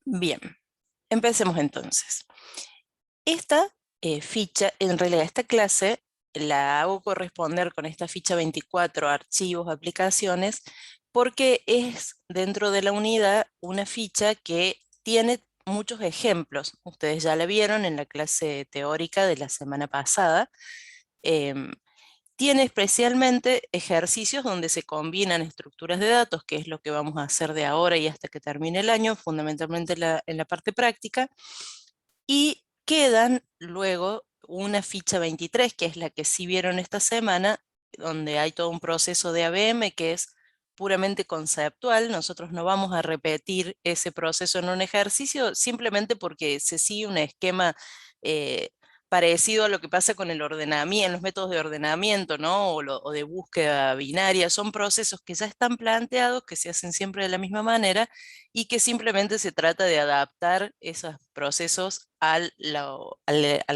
Bien, empecemos entonces. Esta ficha, en realidad esta clase la hago corresponder con esta ficha 24, archivos, aplicaciones, porque es dentro de la unidad una ficha que tiene muchos ejemplos. Ustedes ya la vieron en la clase teórica de la semana pasada. Em, Tiene especialmente ejercicios donde se combinan estructuras de datos, que es lo que vamos a hacer de ahora y hasta que termine el año, fundamentalmente en la parte práctica, y quedan luego una ficha 23, que es la que sí vieron esta semana, donde hay todo un proceso de ABM que es puramente conceptual. Nosotros no vamos a repetir ese proceso en un ejercicio, simplemente porque se sigue un esquema eh, parecido a lo que pasa con el ordenamiento, los métodos de ordenamiento, ¿no? O de búsqueda binaria. Son procesos que ya están planteados, que se hacen siempre de la misma manera, y que simplemente se trata de adaptar esos procesos al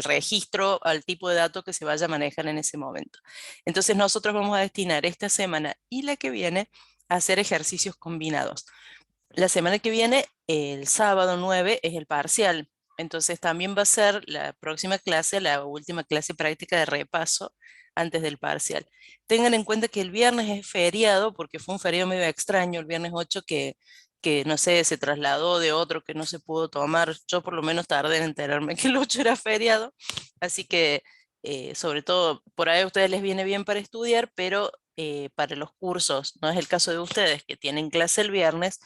registro, al tipo de datos que se vaya a manejar en ese momento. Entonces nosotros vamos a destinar esta semana y la que viene a hacer ejercicios combinados. La semana que viene, el sábado 9, es el parcial. Entonces también va a ser la próxima clase, la última clase práctica de repaso antes del parcial. Tengan en cuenta que el viernes es feriado, porque fue un feriado medio extraño, el viernes 8 que no sé, se trasladó de otro que no se pudo tomar. Yo por lo menos tardé en enterarme que el 8 era feriado, así que sobre todo por ahí a ustedes les viene bien para estudiar, pero para los cursos, no es el caso de ustedes que tienen clase el viernes,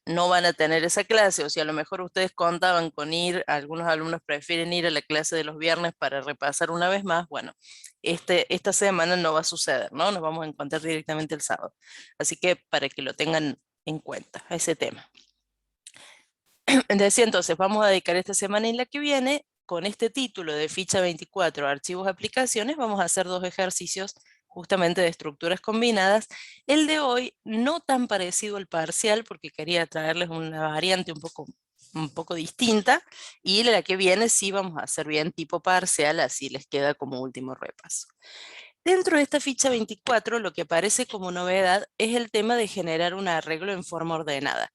no van a tener esa clase, o si a lo mejor ustedes contaban con ir, algunos alumnos prefieren ir a la clase de los viernes para repasar una vez más, bueno, esta semana no va a suceder, ¿no? Nos vamos a encontrar directamente el sábado. Así que para que lo tengan en cuenta, ese tema. Decía entonces, vamos a dedicar esta semana y la que viene, con este título de ficha 24, archivos, aplicaciones, vamos a hacer dos ejercicios justamente de estructuras combinadas. El de hoy no tan parecido al parcial, porque quería traerles una variante un poco distinta, y la que viene sí vamos a hacer bien tipo parcial, así les queda como último repaso. Dentro de esta ficha 24, lo que aparece como novedad es el tema de generar un arreglo en forma ordenada.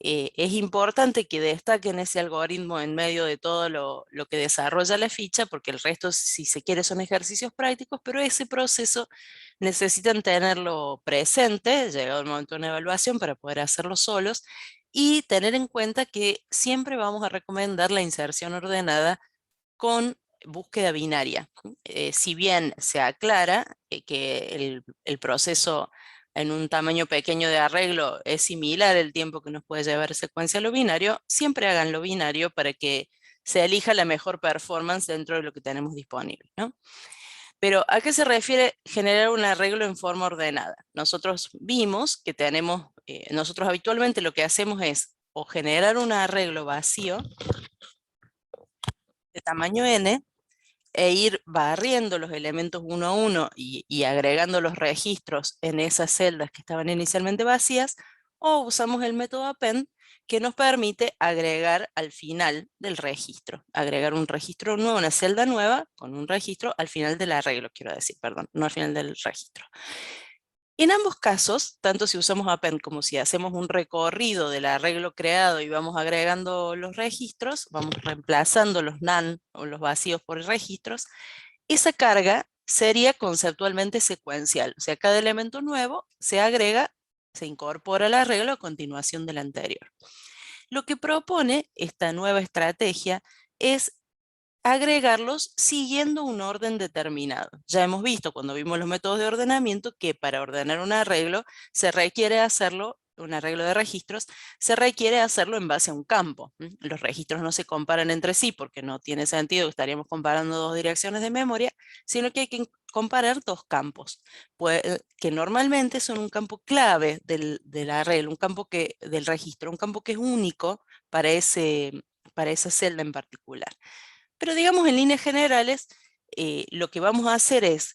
Es importante que destaquen ese algoritmo en medio de todo lo que desarrolla la ficha, porque el resto, si se quiere, son ejercicios prácticos, pero ese proceso necesitan tenerlo presente, llegado el momento de una evaluación, para poder hacerlo solos, y tener en cuenta que siempre vamos a recomendar la inserción ordenada con búsqueda binaria. Si bien se aclara que el proceso en un tamaño pequeño de arreglo es similar el tiempo que nos puede llevar secuencia a lo binario, siempre hagan lo binario para que se elija la mejor performance dentro de lo que tenemos disponible, ¿no? Pero ¿a qué se refiere generar un arreglo en forma ordenada? Nosotros vimos que nosotros habitualmente lo que hacemos es o generar un arreglo vacío de tamaño n, e ir barriendo los elementos uno a uno y agregando los registros en esas celdas que estaban inicialmente vacías, o usamos el método append, que nos permite agregar al final del registro, agregar un registro nuevo, una celda nueva con un registro al final del arreglo, quiero decir, perdón, no al final del registro. En ambos casos, tanto si usamos append como si hacemos un recorrido del arreglo creado y vamos agregando los registros, vamos reemplazando los none o los vacíos por registros, esa carga sería conceptualmente secuencial. O sea, cada elemento nuevo se agrega, se incorpora al arreglo a continuación del anterior. Lo que propone esta nueva estrategia es agregarlos siguiendo un orden determinado. Ya hemos visto cuando vimos los métodos de ordenamiento que para ordenar un arreglo se requiere hacerlo, un arreglo de registros, se requiere hacerlo en base a un campo. Los registros no se comparan entre sí porque no tiene sentido, estaríamos comparando dos direcciones de memoria, sino que hay que comparar dos campos, que normalmente son un campo clave del arreglo, un campo del registro, un campo que es único para esa celda en particular. Pero digamos, en líneas generales, lo que vamos a hacer es,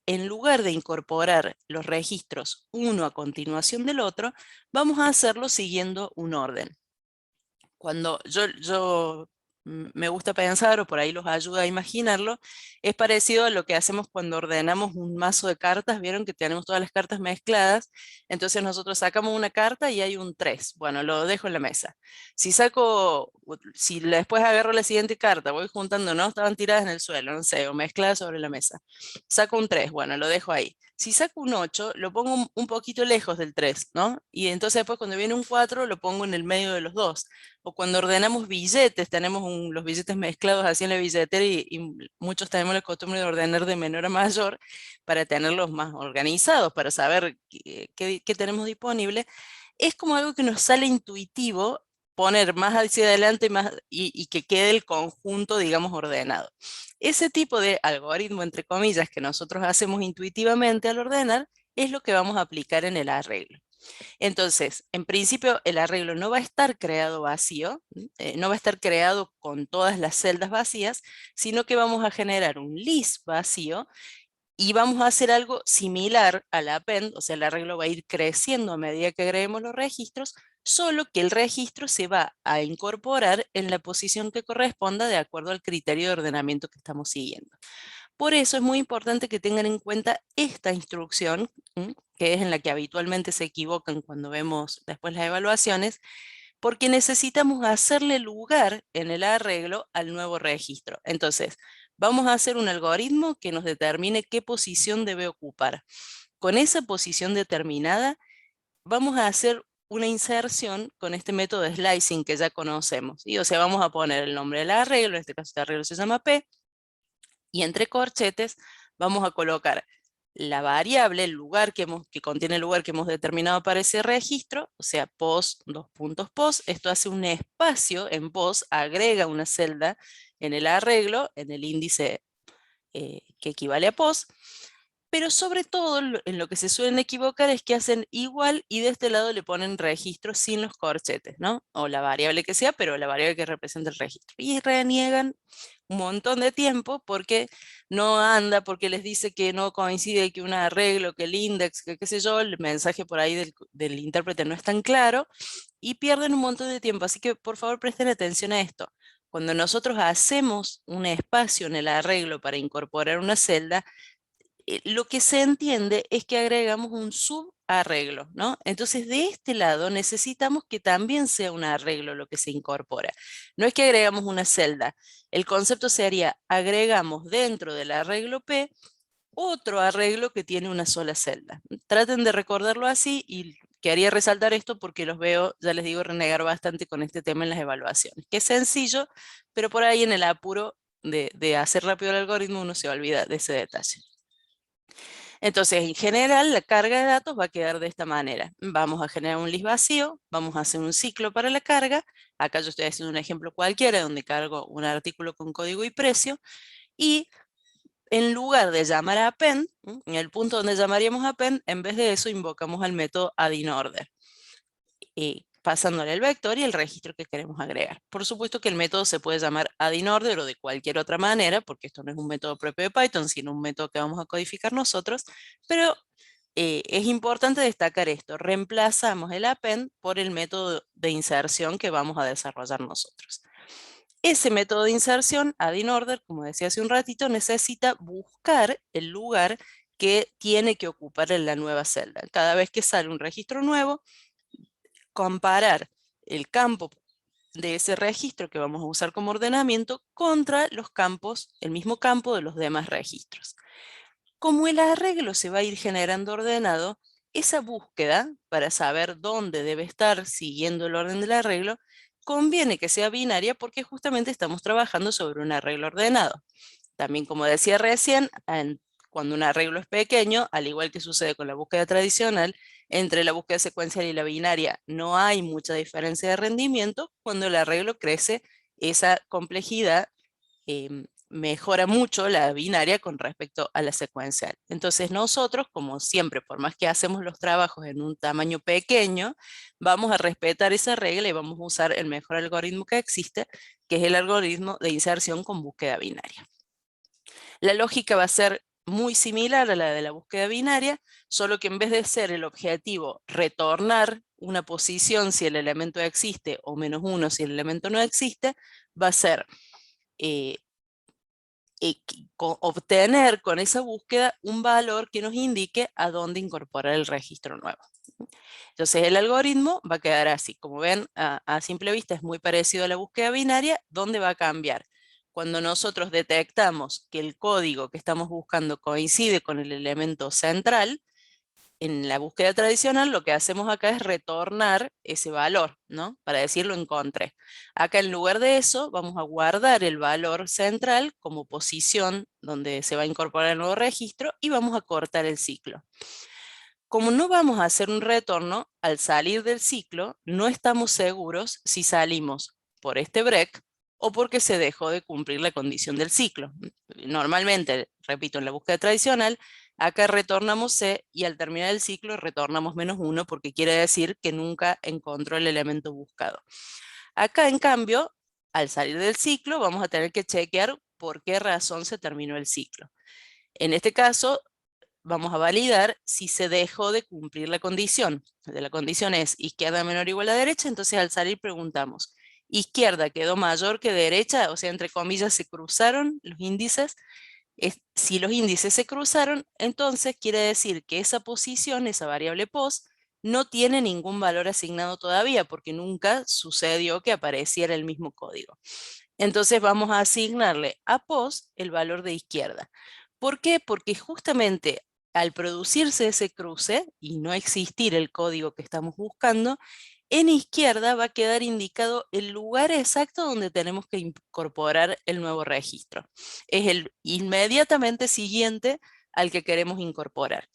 en lugar de incorporar los registros uno a continuación del otro, vamos a hacerlo siguiendo un orden. Cuando yo me gusta pensar, o por ahí los ayuda a imaginarlo, es parecido a lo que hacemos cuando ordenamos un mazo de cartas. Vieron que tenemos todas las cartas mezcladas, entonces nosotros sacamos una carta y hay un 3. Bueno, lo dejo en la mesa. Si después agarro la siguiente carta, voy juntando, ¿no? Estaban tiradas en el suelo, no sé, o mezcladas sobre la mesa. Saco un 3, bueno, lo dejo ahí. Si saco un 8, lo pongo un poquito lejos del 3, ¿no? Y entonces después cuando viene un 4, lo pongo en el medio de los dos. O cuando ordenamos billetes, tenemos los billetes mezclados así en la billetera y muchos tenemos la costumbre de ordenar de menor a mayor para tenerlos más organizados, para saber qué tenemos disponible. Es como algo que nos sale intuitivo poner más hacia adelante y que quede el conjunto, digamos, ordenado. Ese tipo de algoritmo, entre comillas, que nosotros hacemos intuitivamente al ordenar, es lo que vamos a aplicar en el arreglo. Entonces, en principio, el arreglo no va a estar creado vacío, no va a estar creado con todas las celdas vacías, sino que vamos a generar un list vacío y vamos a hacer algo similar al append, o sea, el arreglo va a ir creciendo a medida que agreguemos los registros, solo que el registro se va a incorporar en la posición que corresponda de acuerdo al criterio de ordenamiento que estamos siguiendo. Por eso es muy importante que tengan en cuenta esta instrucción, que es en la que habitualmente se equivocan cuando vemos después las evaluaciones, porque necesitamos hacerle lugar en el arreglo al nuevo registro. Entonces, vamos a hacer un algoritmo que nos determine qué posición debe ocupar. Con esa posición determinada, vamos a hacer una inserción con este método de slicing que ya conocemos. O sea, vamos a poner el nombre del arreglo, en este caso este arreglo se llama P, y entre corchetes vamos a colocar la variable, el lugar que contiene el lugar que hemos determinado para ese registro, o sea, pos, dos puntos pos. Esto hace un espacio en pos, agrega una celda en el arreglo, en el índice que equivale a pos. Pero sobre todo en lo que se suelen equivocar es que hacen igual y de este lado le ponen registro sin los corchetes, ¿no? O la variable que sea, pero la variable que representa el registro. Y reniegan un montón de tiempo porque no anda, porque les dice que no coincide, que un arreglo, que el index, que qué sé yo, el mensaje por ahí del intérprete no es tan claro y pierden un montón de tiempo. Así que por favor presten atención a esto. Cuando nosotros hacemos un espacio en el arreglo para incorporar una celda, lo que se entiende es que agregamos un subarreglo, ¿no? Entonces, de este lado necesitamos que también sea un arreglo lo que se incorpora. No es que agregamos una celda. El concepto sería, agregamos dentro del arreglo P otro arreglo que tiene una sola celda. Traten de recordarlo así y quería resaltar esto porque los veo, ya les digo, renegar bastante con este tema en las evaluaciones. Que es sencillo, pero por ahí en el apuro de hacer rápido el algoritmo uno se olvida de ese detalle. Entonces, en general, la carga de datos va a quedar de esta manera. Vamos a generar un list vacío, vamos a hacer un ciclo para la carga. Acá yo estoy haciendo un ejemplo cualquiera donde cargo un artículo con código y precio. Y en lugar de llamar a append, en el punto donde llamaríamos a append, en vez de eso invocamos al método addInOrder, pasándole el vector y el registro que queremos agregar. Por supuesto que el método se puede llamar addInOrder o de cualquier otra manera, porque esto no es un método propio de Python, sino un método que vamos a codificar nosotros, pero es importante destacar esto: reemplazamos el append por el método de inserción que vamos a desarrollar nosotros. Ese método de inserción, addInOrder, como decía hace un ratito, necesita buscar el lugar que tiene que ocupar en la nueva celda. Cada vez que sale un registro nuevo, comparar el campo de ese registro que vamos a usar como ordenamiento contra los campos, el mismo campo de los demás registros. Como el arreglo se va a ir generando ordenado, esa búsqueda para saber dónde debe estar siguiendo el orden del arreglo, conviene que sea binaria porque justamente estamos trabajando sobre un arreglo ordenado. También, como decía recién, cuando un arreglo es pequeño, al igual que sucede con la búsqueda tradicional, entre la búsqueda secuencial y la binaria no hay mucha diferencia de rendimiento. Cuando el arreglo crece, esa complejidad mejora mucho la binaria con respecto a la secuencial. Entonces nosotros, como siempre, por más que hacemos los trabajos en un tamaño pequeño, vamos a respetar esa regla y vamos a usar el mejor algoritmo que existe, que es el algoritmo de inserción con búsqueda binaria. La lógica va a ser muy similar a la de la búsqueda binaria, solo que en vez de ser el objetivo retornar una posición si el elemento existe o -1 si el elemento no existe, va a ser obtener con esa búsqueda un valor que nos indique a dónde incorporar el registro nuevo. Entonces el algoritmo va a quedar así. Como ven, a simple vista es muy parecido a la búsqueda binaria, donde va a cambiar. Cuando nosotros detectamos que el código que estamos buscando coincide con el elemento central, en la búsqueda tradicional lo que hacemos acá es retornar ese valor, ¿no? Para decirlo encontré. Acá en lugar de eso vamos a guardar el valor central como posición donde se va a incorporar el nuevo registro y vamos a cortar el ciclo. Como no vamos a hacer un retorno, al salir del ciclo no estamos seguros si salimos por este break o porque se dejó de cumplir la condición del ciclo. Normalmente, repito, en la búsqueda tradicional, acá retornamos C y al terminar el ciclo retornamos -1 porque quiere decir que nunca encontró el elemento buscado. Acá, en cambio, al salir del ciclo vamos a tener que chequear por qué razón se terminó el ciclo. En este caso, vamos a validar si se dejó de cumplir la condición. La condición es izquierda menor o igual a derecha, entonces al salir preguntamos, ¿izquierda quedó mayor que derecha? O sea, entre comillas, se cruzaron los índices. Si los índices se cruzaron, entonces quiere decir que esa posición, esa variable pos, no tiene ningún valor asignado todavía, porque nunca sucedió que apareciera el mismo código. Entonces vamos a asignarle a pos el valor de izquierda. ¿Por qué? Porque justamente al producirse ese cruce y no existir el código que estamos buscando, en izquierda va a quedar indicado el lugar exacto donde tenemos que incorporar el nuevo registro. Es el inmediatamente siguiente al que queremos incorporar.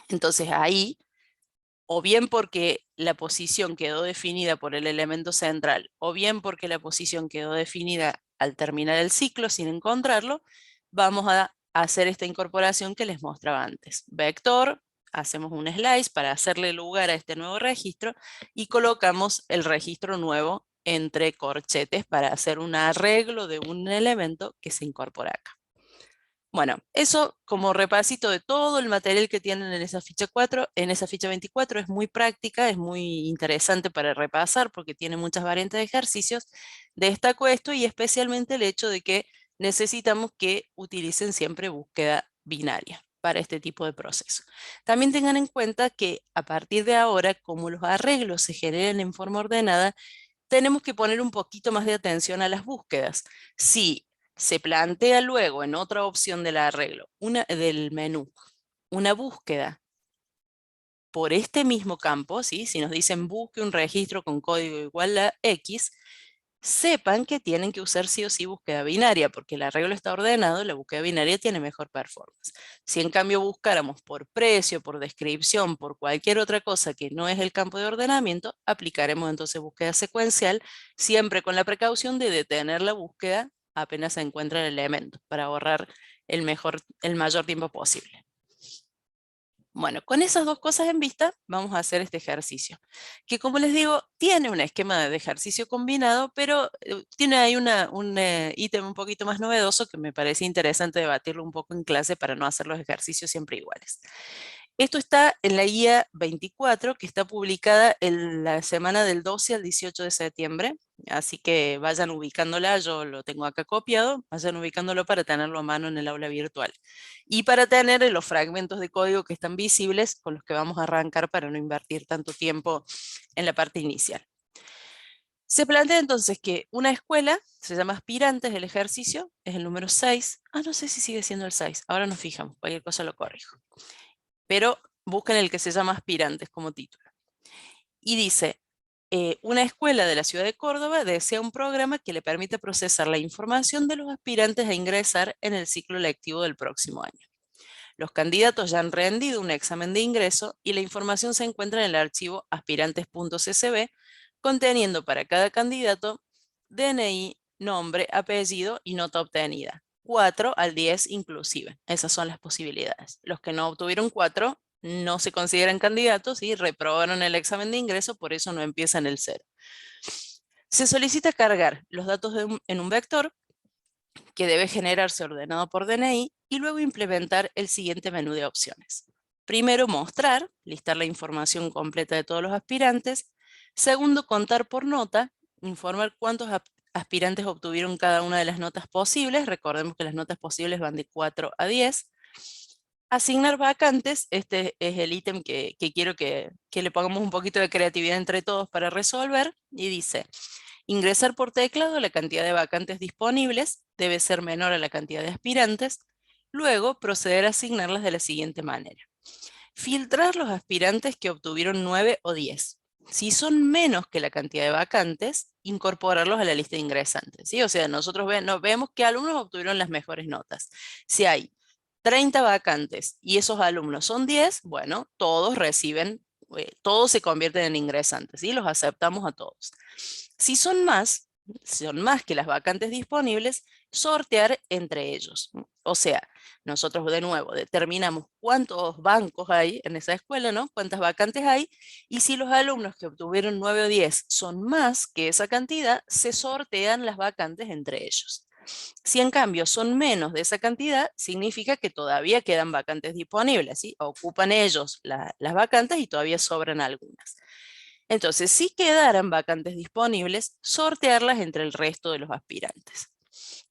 Entonces ahí, o bien porque la posición quedó definida por el elemento central, o bien porque la posición quedó definida al terminar el ciclo sin encontrarlo, vamos a hacer esta incorporación que les mostraba antes. Vector, hacemos un slice para hacerle lugar a este nuevo registro y colocamos el registro nuevo entre corchetes para hacer un arreglo de un elemento que se incorpora acá. Bueno, eso como repasito de todo el material que tienen en esa ficha 4, en esa ficha 24 es muy práctica, es muy interesante para repasar porque tiene muchas variantes de ejercicios. Destaco esto y especialmente el hecho de que necesitamos que utilicen siempre búsqueda binaria para este tipo de proceso. También tengan en cuenta que a partir de ahora, como los arreglos se generen en forma ordenada, tenemos que poner un poquito más de atención a las búsquedas. Si se plantea luego en otra opción del arreglo, del menú, una búsqueda por este mismo campo, ¿sí? Si nos dicen busque un registro con código igual a X, sepan que tienen que usar sí o sí búsqueda binaria, porque el arreglo está ordenado, la búsqueda binaria tiene mejor performance. Si en cambio buscáramos por precio, por descripción, por cualquier otra cosa que no es el campo de ordenamiento, aplicaremos entonces búsqueda secuencial, siempre con la precaución de detener la búsqueda apenas se encuentra el elemento, para ahorrar el mayor tiempo posible. Bueno, con esas dos cosas en vista, vamos a hacer este ejercicio, que como les digo, tiene un esquema de ejercicio combinado, pero tiene ahí un ítem un poquito más novedoso que me parece interesante debatirlo un poco en clase para no hacer los ejercicios siempre iguales. Esto está en la guía 24, que está publicada en la semana del 12 al 18 de septiembre, así que vayan ubicándola, yo lo tengo acá copiado, vayan ubicándolo para tenerlo a mano en el aula virtual. Y para tener los fragmentos de código que están visibles, con los que vamos a arrancar para no invertir tanto tiempo en la parte inicial. Se plantea entonces que una escuela, se llama aspirantes, el ejercicio, es el número 6. No sé si sigue siendo el 6, ahora nos fijamos, cualquier cosa lo corrijo. Pero busquen el que se llama aspirantes como título. Y dice, una escuela de la ciudad de Córdoba desea un programa que le permita procesar la información de los aspirantes a ingresar en el ciclo lectivo del próximo año. Los candidatos ya han rendido un examen de ingreso y la información se encuentra en el archivo aspirantes.csv, conteniendo para cada candidato DNI, nombre, apellido y nota obtenida. 4 al 10 inclusive. Esas son las posibilidades. Los que no obtuvieron 4 no se consideran candidatos y reprobaron el examen de ingreso, por eso no empiezan el 0. Se solicita cargar los datos en un vector que debe generarse ordenado por DNI y luego implementar el siguiente menú de opciones. Primero, mostrar, listar la información completa de todos los aspirantes. Segundo, contar por nota, informar cuántos aspirantes obtuvieron cada una de las notas posibles. Recordemos que las notas posibles van de 4 a 10. Asignar vacantes, este es el ítem que quiero que le pongamos un poquito de creatividad entre todos para resolver. Y dice, ingresar por teclado la cantidad de vacantes disponibles debe ser menor a la cantidad de aspirantes. Luego, proceder a asignarlas de la siguiente manera. Filtrar los aspirantes que obtuvieron 9 o 10. Si son menos que la cantidad de vacantes, incorporarlos a la lista de ingresantes, ¿sí? O sea, nosotros vemos qué alumnos obtuvieron las mejores notas. Si hay 30 vacantes y esos alumnos son 10, bueno, todos reciben, todos se convierten en ingresantes, ¿sí? Los aceptamos a todos. Si son más que las vacantes disponibles, sortear entre ellos. O sea, nosotros de nuevo determinamos cuántos bancos hay en esa escuela, ¿no? Cuántas vacantes hay, y si los alumnos que obtuvieron 9 o 10 son más que esa cantidad, se sortean las vacantes entre ellos. Si en cambio son menos de esa cantidad, significa que todavía quedan vacantes disponibles, ¿sí? Ocupan ellos las vacantes y todavía sobran algunas. Entonces, si quedaran vacantes disponibles, sortearlas entre el resto de los aspirantes.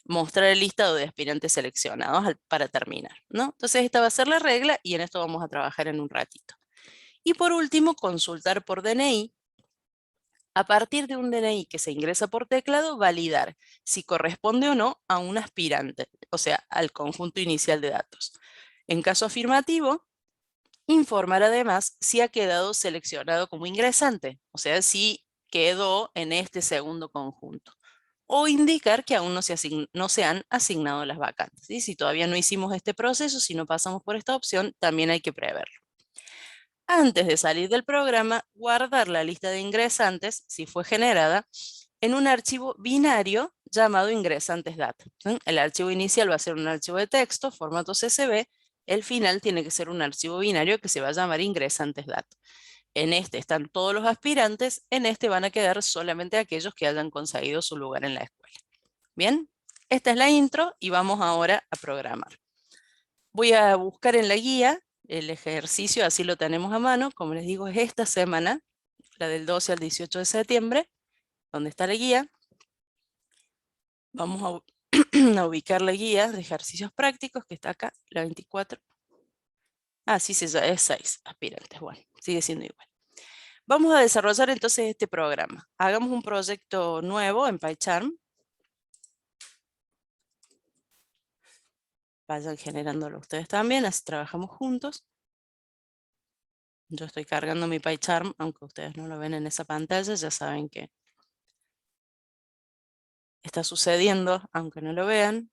Mostrar el listado de aspirantes seleccionados para terminar, ¿no? Entonces, esta va a ser la regla y en esto vamos a trabajar en un ratito. Y por último, consultar por DNI. A partir de un DNI que se ingresa por teclado, validar si corresponde o no a un aspirante, o sea, al conjunto inicial de datos. En caso afirmativo, informar además si ha quedado seleccionado como ingresante, o sea, si quedó en este segundo conjunto. O indicar que aún no se han asignado las vacantes, ¿sí? Si todavía no hicimos este proceso, si no pasamos por esta opción, también hay que preverlo. Antes de salir del programa, guardar la lista de ingresantes, si fue generada, en un archivo binario llamado ingresantes.dat. El archivo inicial va a ser un archivo de texto, formato CSV. El final tiene que ser un archivo binario que se va a llamar ingresantes.dat. En este están todos los aspirantes, en este van a quedar solamente aquellos que hayan conseguido su lugar en la escuela. Bien, esta es la intro y vamos ahora a programar. Voy a buscar en la guía el ejercicio, así lo tenemos a mano. Como les digo, es esta semana, la del 12 al 18 de septiembre, donde está la guía. Vamos a ubicar la guía de ejercicios prácticos, que está acá, la 24. Ah, sí, es 6 aspirantes. Bueno, sigue siendo igual. Vamos a desarrollar entonces este programa. Hagamos un proyecto nuevo en PyCharm. Vayan generándolo ustedes también, así trabajamos juntos. Yo estoy cargando mi PyCharm, aunque ustedes no lo ven en esa pantalla, ya saben que está sucediendo, aunque no lo vean.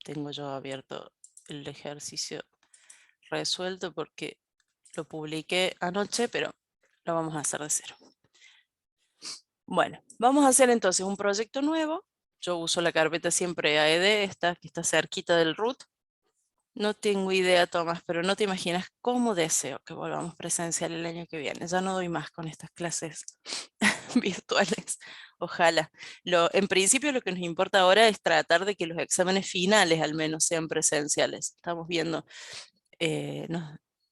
Tengo yo abierto el ejercicio resuelto porque lo publiqué anoche, pero lo vamos a hacer de cero. Bueno, vamos a hacer entonces un proyecto nuevo. Yo uso la carpeta siempre AED, esta que está cerquita del root. No tengo idea, Tomás, pero no te imaginas cómo deseo que volvamos presencial el año que viene. Ya no doy más con estas clases virtuales. Ojalá. En principio lo que nos importa ahora es tratar de que los exámenes finales al menos sean presenciales. Estamos viendo,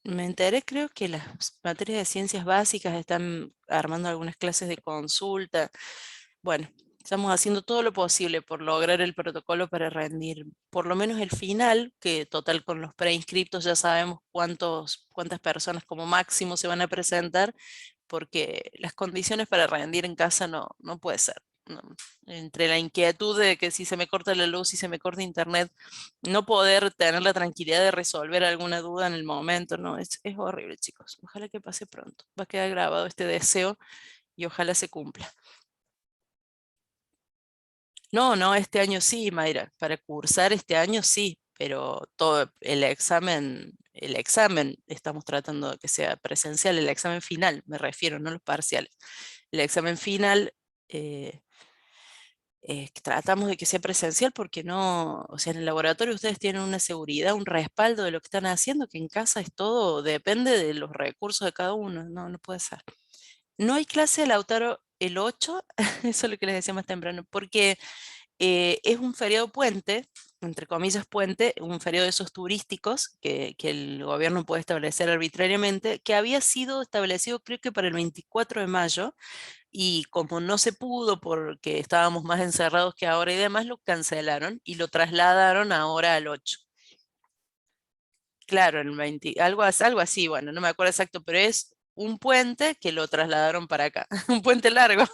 me enteré, creo que las materias de ciencias básicas están armando algunas clases de consulta. Bueno, estamos haciendo todo lo posible por lograr el protocolo para rendir por lo menos el final, que total con los preinscriptos ya sabemos cuántas personas como máximo se van a presentar, porque las condiciones para rendir en casa no puede ser. No. Entre la inquietud de que si se me corta la luz, si se me corta internet, no poder tener la tranquilidad de resolver alguna duda en el momento, no, es horrible, chicos. Ojalá que pase pronto. Va a quedar grabado este deseo y ojalá se cumpla. No, este año sí, Mayra, para cursar este año sí, pero todo el examen estamos tratando de que sea presencial, el examen final, me refiero, no los parciales. El examen final tratamos de que sea presencial porque no, o sea, en el laboratorio ustedes tienen una seguridad, un respaldo de lo que están haciendo, que en casa es todo, depende de los recursos de cada uno, no puede ser. No hay clase de Lautaro el 8, eso es lo que les decía más temprano, porque es un feriado puente, entre comillas, puente, un feriado de esos turísticos que el gobierno puede establecer arbitrariamente, que había sido establecido creo que para el 24 de mayo, y como no se pudo porque estábamos más encerrados que ahora y demás, lo cancelaron y lo trasladaron ahora al 8. Claro, el 20, algo así, bueno, no me acuerdo exacto, pero es un puente que lo trasladaron para acá, un puente largo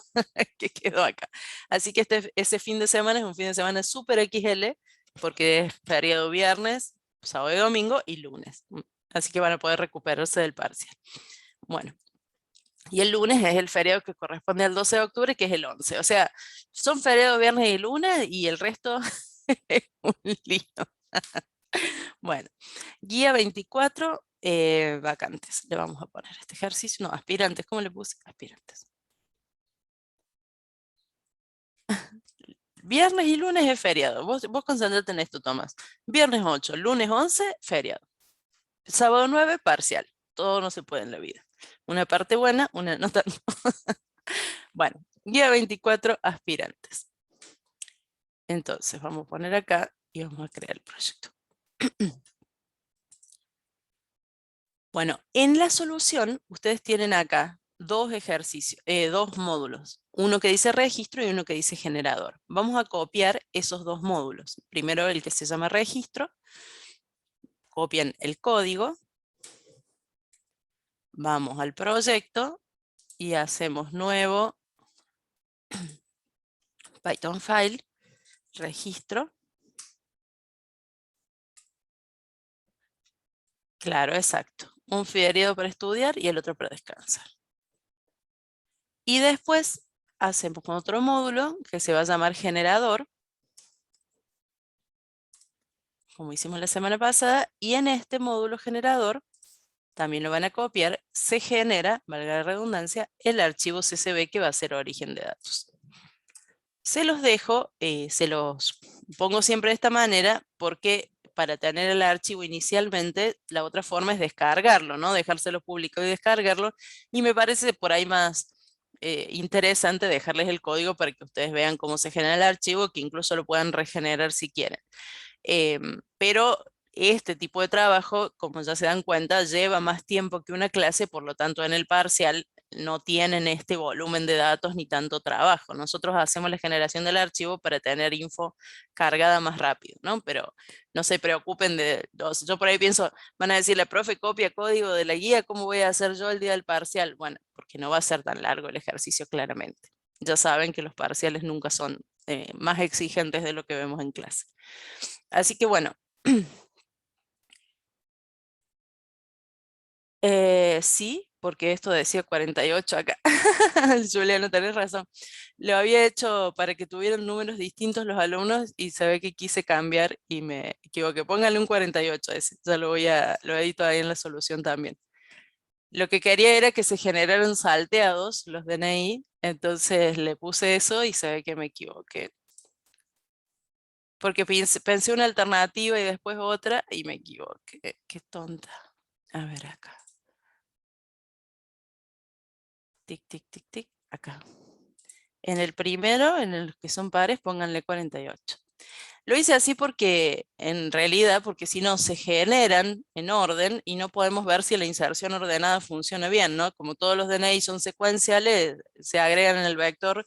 que quedó acá. Así que ese fin de semana es un fin de semana súper XL, porque es feriado viernes, sábado y domingo y lunes. Así que van a poder recuperarse del parcial. Bueno, y el lunes es el feriado que corresponde al 12 de octubre, que es el 11. O sea, son feriados viernes y lunes y el resto es un lío. Bueno, guía 24, vacantes. Le vamos a poner este ejercicio. No, aspirantes. ¿Cómo le puse? Aspirantes. Viernes y lunes es feriado. Vos concentrate en esto, Tomás. Viernes 8, lunes 11, feriado. Sábado 9, parcial. Todo no se puede en la vida. Una parte buena, una no tanto. Bueno, guía 24, aspirantes. Entonces, vamos a poner acá y vamos a crear el proyecto. Bueno, en la solución, ustedes tienen acá dos ejercicios, dos módulos. Uno que dice registro y uno que dice generador. Vamos a copiar esos dos módulos. Primero el que se llama registro. Copian el código. Vamos al proyecto y hacemos nuevo Python file, registro. Claro, exacto. Un feriado para estudiar y el otro para descansar. Y después hacemos otro módulo que se va a llamar generador, como hicimos la semana pasada, y en este módulo generador, también lo van a copiar, se genera, valga la redundancia, el archivo CSV que va a ser origen de datos. Se los dejo, se los pongo siempre de esta manera porque para tener el archivo inicialmente, la otra forma es descargarlo, ¿no? Dejárselo público y descargarlo. Y me parece por ahí más interesante dejarles el código para que ustedes vean cómo se genera el archivo, que incluso lo puedan regenerar si quieren. Pero este tipo de trabajo, como ya se dan cuenta, lleva más tiempo que una clase, por lo tanto en el parcial no tienen este volumen de datos ni tanto trabajo. Nosotros hacemos la generación del archivo para tener info cargada más rápido, ¿no? Pero no se preocupen de los... Yo por ahí pienso, van a decirle, profe, copia código de la guía, ¿cómo voy a hacer yo el día del parcial? Bueno, porque no va a ser tan largo el ejercicio claramente. Ya saben que los parciales nunca son más exigentes de lo que vemos en clase. Así que bueno, sí, porque esto decía 48 acá. Juliano, tenés razón. Lo había hecho para que tuvieran números distintos los alumnos y se ve que quise cambiar y me equivoqué. Póngale un 48 ese, ya lo edito ahí en la solución también. Lo que quería era que se generaran salteados los DNI, entonces le puse eso y se ve que me equivoqué. Porque pensé una alternativa y después otra y me equivoqué. Qué tonta. A ver acá. Tic, tic, tic, tic. Acá. En el primero, en el que son pares, pónganle 48. Lo hice así porque, en realidad, porque si no se generan en orden y no podemos ver si la inserción ordenada funciona bien, ¿no? Como todos los DNI son secuenciales, se agregan en el vector,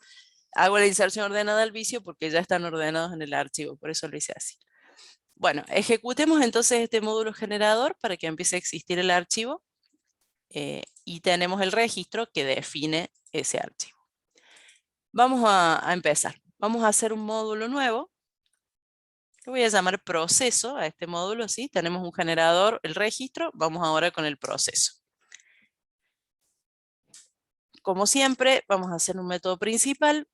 hago la inserción ordenada al vicio porque ya están ordenados en el archivo, por eso lo hice así. Bueno, ejecutemos entonces este módulo generador para que empiece a existir el archivo y tenemos el registro que define ese archivo. Vamos a empezar. Vamos a hacer un módulo nuevo. Le voy a llamar proceso a este módulo, ¿sí? Tenemos un generador, el registro. Vamos ahora con el proceso. Como siempre, vamos a hacer un método principal.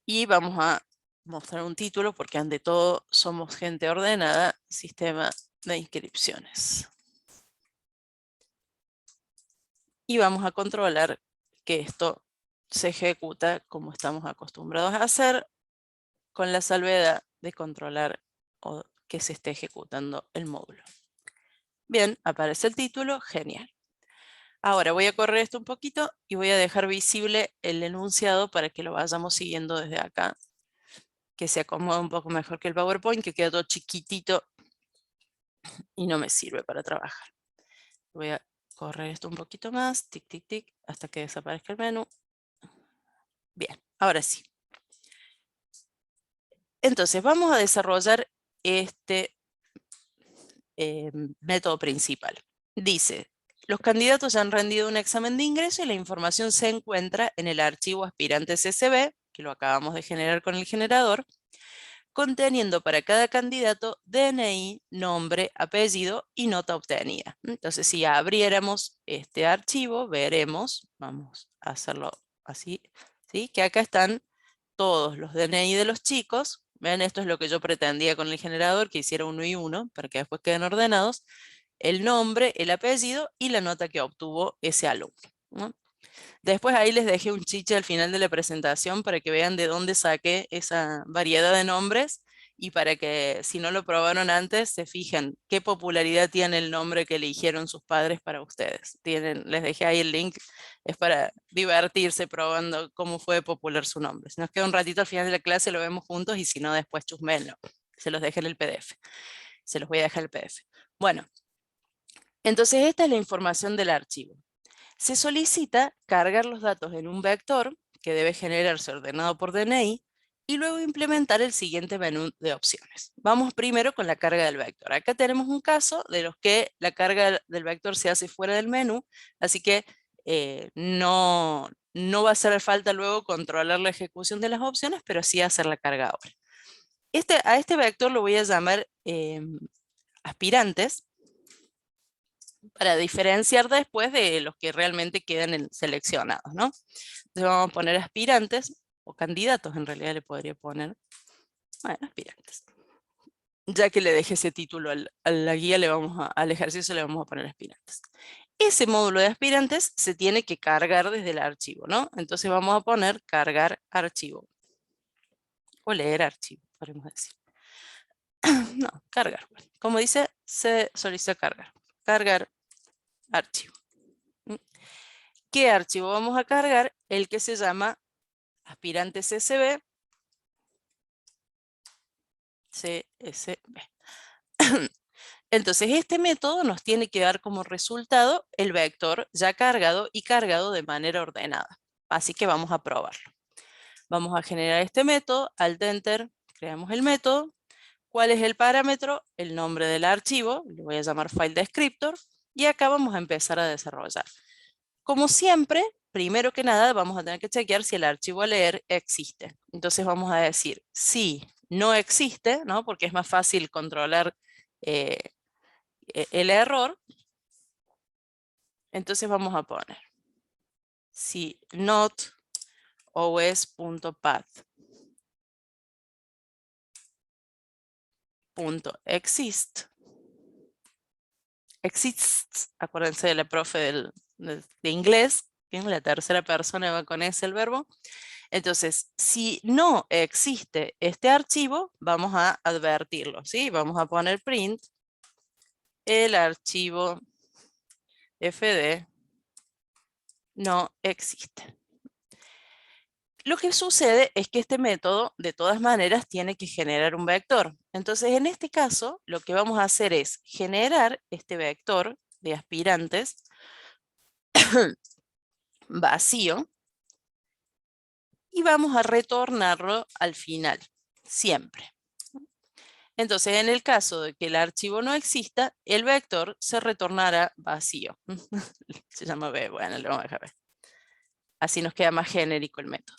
Y vamos a mostrar un título porque ante todo somos gente ordenada, sistema de inscripciones. Y vamos a controlar que esto se ejecuta como estamos acostumbrados a hacer, con la salvedad de controlar o que se esté ejecutando el módulo. Bien, aparece el título, genial. Ahora voy a correr esto un poquito y voy a dejar visible el enunciado para que lo vayamos siguiendo desde acá. que se acomoda un poco mejor que el PowerPoint, que queda todo chiquitito y no me sirve para trabajar. Voy a correr esto un poquito más, tic, tic, tic, hasta que desaparezca el menú. Bien, ahora sí. Entonces, vamos a desarrollar este método principal. Dice, los candidatos ya han rendido un examen de ingreso y la información se encuentra en el archivo aspirantes SB, que lo acabamos de generar con el generador, conteniendo para cada candidato DNI, nombre, apellido y nota obtenida. Entonces, si abriéramos este archivo, veremos, vamos a hacerlo así, ¿sí? Que acá están todos los DNI de los chicos. Vean, esto es lo que yo pretendía con el generador, que hiciera uno y uno, para que después queden ordenados. El nombre, el apellido y la nota que obtuvo ese alumno, ¿no? Después ahí les dejé un chiche al final de la presentación para que vean de dónde saqué esa variedad de nombres y para que si no lo probaron antes se fijen qué popularidad tiene el nombre que eligieron sus padres para ustedes. Les dejé ahí el link, es para divertirse probando cómo fue popular su nombre. Si nos queda un ratito al final de la clase lo vemos juntos y si no después chusmenlo. Se los dejé en el PDF. Se los voy a dejar el PDF. Bueno, entonces esta es la información del archivo. Se solicita cargar los datos en un vector que debe generarse ordenado por DNI y luego implementar el siguiente menú de opciones. Vamos primero con la carga del vector. Acá tenemos un caso de los que la carga del vector se hace fuera del menú, así que no va a hacer falta luego controlar la ejecución de las opciones, pero sí hacer la carga ahora. A este vector lo voy a llamar aspirantes, para diferenciar después de los que realmente quedan seleccionados, ¿no? Entonces vamos a poner aspirantes, o candidatos en realidad le podría poner, bueno, aspirantes. Ya que le dejé ese título a la guía, al ejercicio le vamos a poner aspirantes. Ese módulo de aspirantes se tiene que cargar desde el archivo, ¿no? Entonces vamos a poner cargar archivo. O leer archivo, podemos decir. No, cargar. Bueno, como dice, se solicita cargar. Cargar archivo. ¿Qué archivo vamos a cargar? El que se llama aspirantes CSV. CSV. Entonces este método nos tiene que dar como resultado el vector ya cargado y cargado de manera ordenada. Así que vamos a probarlo. Vamos a generar este método, Alt Enter, creamos el método. ¿Cuál es el parámetro? El nombre del archivo, lo voy a llamar file descriptor, y acá vamos a empezar a desarrollar. Como siempre, primero que nada vamos a tener que chequear si el archivo a leer existe. Entonces vamos a decir si no existe, ¿no? Porque es más fácil controlar el error. Entonces vamos a poner si not os.path.exist exists, acuérdense de la profe de inglés, en la tercera persona va con ese el verbo. Entonces, si no existe este archivo, vamos a advertirlo, ¿sí? Vamos a poner print el archivo fd no existe. Lo que sucede es que este método, de todas maneras, tiene que generar un vector. Entonces, en este caso, lo que vamos a hacer es generar este vector de aspirantes vacío y vamos a retornarlo al final, siempre. Entonces, en el caso de que el archivo no exista, el vector se retornará vacío. Se llama B, bueno, lo vamos a dejar B. Así nos queda más genérico el método.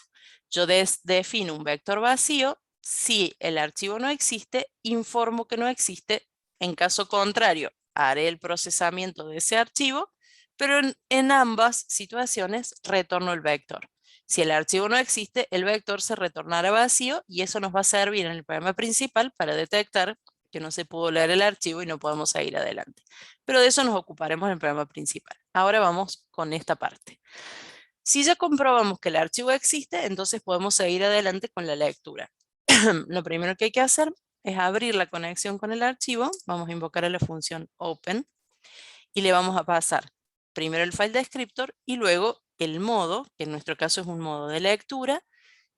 Yo defino un vector vacío. Si el archivo no existe, informo que no existe. En caso contrario, haré el procesamiento de ese archivo, pero en ambas situaciones retorno el vector. Si el archivo no existe, el vector se retornará vacío y eso nos va a servir en el programa principal para detectar que no se pudo leer el archivo y no podemos seguir adelante. Pero de eso nos ocuparemos en el programa principal. Ahora vamos con esta parte. Si ya comprobamos que el archivo existe, entonces podemos seguir adelante con la lectura. Lo primero que hay que hacer es abrir la conexión con el archivo. Vamos a invocar a la función open y le vamos a pasar primero el file descriptor y luego el modo, que en nuestro caso es un modo de lectura,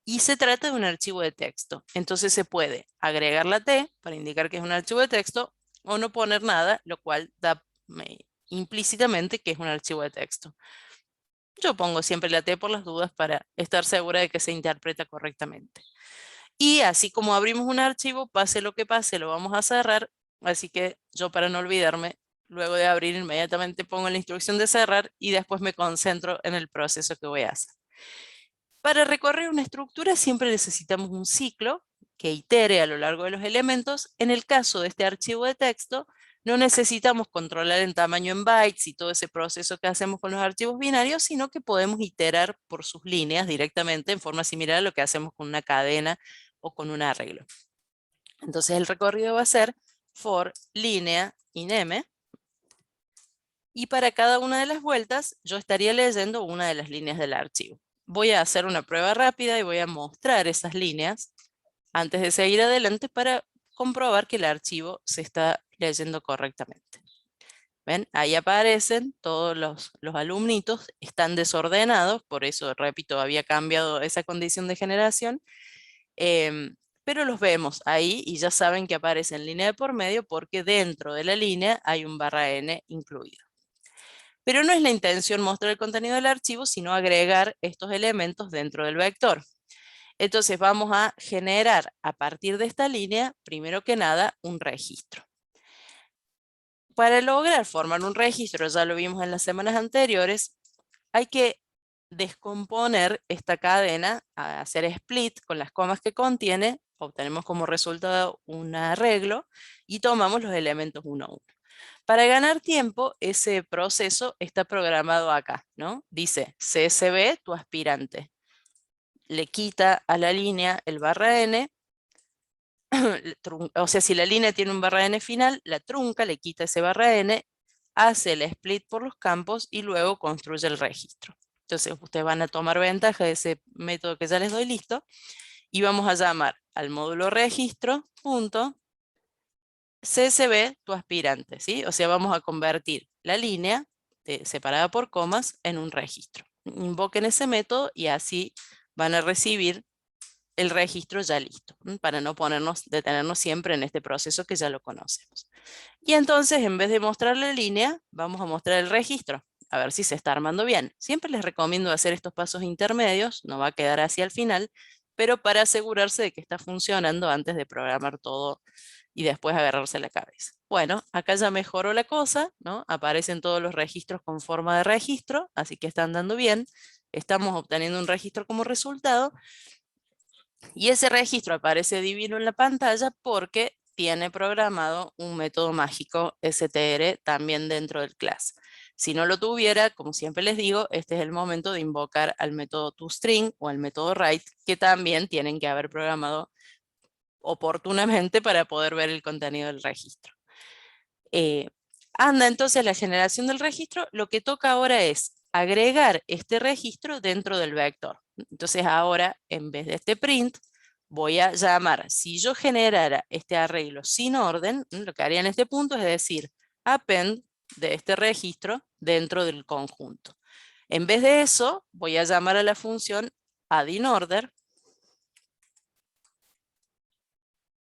y se trata de un archivo de texto. Entonces se puede agregar la T para indicar que es un archivo de texto o no poner nada, lo cual da implícitamente que es un archivo de texto. Yo pongo siempre la T por las dudas para estar segura de que se interpreta correctamente. Y así como abrimos un archivo, pase lo que pase, lo vamos a cerrar. Así que yo, para no olvidarme, luego de abrir inmediatamente pongo la instrucción de cerrar y después me concentro en el proceso que voy a hacer. Para recorrer una estructura siempre necesitamos un ciclo que itere a lo largo de los elementos. En el caso de este archivo de texto, no necesitamos controlar el tamaño en bytes y todo ese proceso que hacemos con los archivos binarios, sino que podemos iterar por sus líneas directamente en forma similar a lo que hacemos con una cadena o con un arreglo. Entonces el recorrido va a ser for línea in m, y para cada una de las vueltas yo estaría leyendo una de las líneas del archivo. Voy a hacer una prueba rápida y voy a mostrar esas líneas antes de seguir adelante para comprobar que el archivo se está leyendo correctamente. ¿Ven? Ahí aparecen todos los alumnitos, están desordenados, por eso, repito, había cambiado esa condición de generación, pero los vemos ahí y ya saben que aparece en línea de por medio porque dentro de la línea hay un /n incluido. Pero no es la intención mostrar el contenido del archivo, sino agregar estos elementos dentro del vector. Entonces vamos a generar a partir de esta línea, primero que nada, un registro. Para lograr formar un registro, ya lo vimos en las semanas anteriores, hay que descomponer esta cadena, hacer split con las comas que contiene, obtenemos como resultado un arreglo y tomamos los elementos uno a uno. Para ganar tiempo, ese proceso está programado acá, ¿no? Dice CSV, tu aspirante. Le quita a la línea el /n, o sea, si la línea tiene un /n final, la trunca, le quita ese /n, hace el split por los campos y luego construye el registro. Entonces ustedes van a tomar ventaja de ese método que ya les doy listo y vamos a llamar al módulo registro punto CSV tu aspirante, ¿sí? O sea, vamos a convertir la línea separada por comas en un registro. Invoquen ese método y así van a recibir el registro ya listo, para no detenernos siempre en este proceso que ya lo conocemos. Y entonces, en vez de mostrar la línea, vamos a mostrar el registro, a ver si se está armando bien. Siempre les recomiendo hacer estos pasos intermedios, no va a quedar así al final, pero para asegurarse de que está funcionando antes de programar todo y después agarrarse la cabeza. Bueno, acá ya mejoró la cosa, ¿no? Aparecen todos los registros con forma de registro, así que están dando bien. Estamos obteniendo un registro como resultado. Y ese registro aparece divino en la pantalla porque tiene programado un método mágico str también dentro del class. Si no lo tuviera, como siempre les digo, este es el momento de invocar al método toString o al método write, que también tienen que haber programado oportunamente para poder ver el contenido del registro. Anda entonces la generación del registro, lo que toca ahora es agregar este registro dentro del vector. Entonces ahora, en vez de este print, voy a llamar, si yo generara este arreglo sin orden, lo que haría en este punto es decir, append de este registro dentro del conjunto. En vez de eso, voy a llamar a la función addInOrder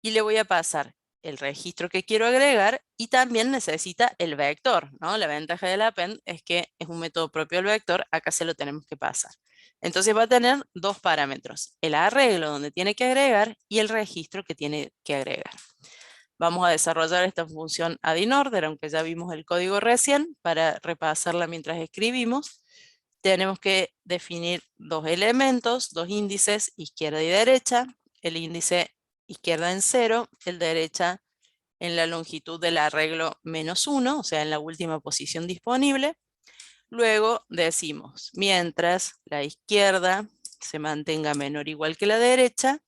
y le voy a pasar el registro que quiero agregar y también necesita el vector, ¿no? La ventaja del append es que es un método propio del vector, acá se lo tenemos que pasar. Entonces va a tener dos parámetros, el arreglo donde tiene que agregar y el registro que tiene que agregar. Vamos a desarrollar esta función addInOrder, aunque ya vimos el código recién, para repasarla mientras escribimos. Tenemos que definir dos elementos, dos índices, izquierda y derecha. El índice izquierda en 0, el derecha en la longitud del arreglo -1, o sea, en la última posición disponible. Luego decimos, mientras la izquierda se mantenga menor o igual que la derecha,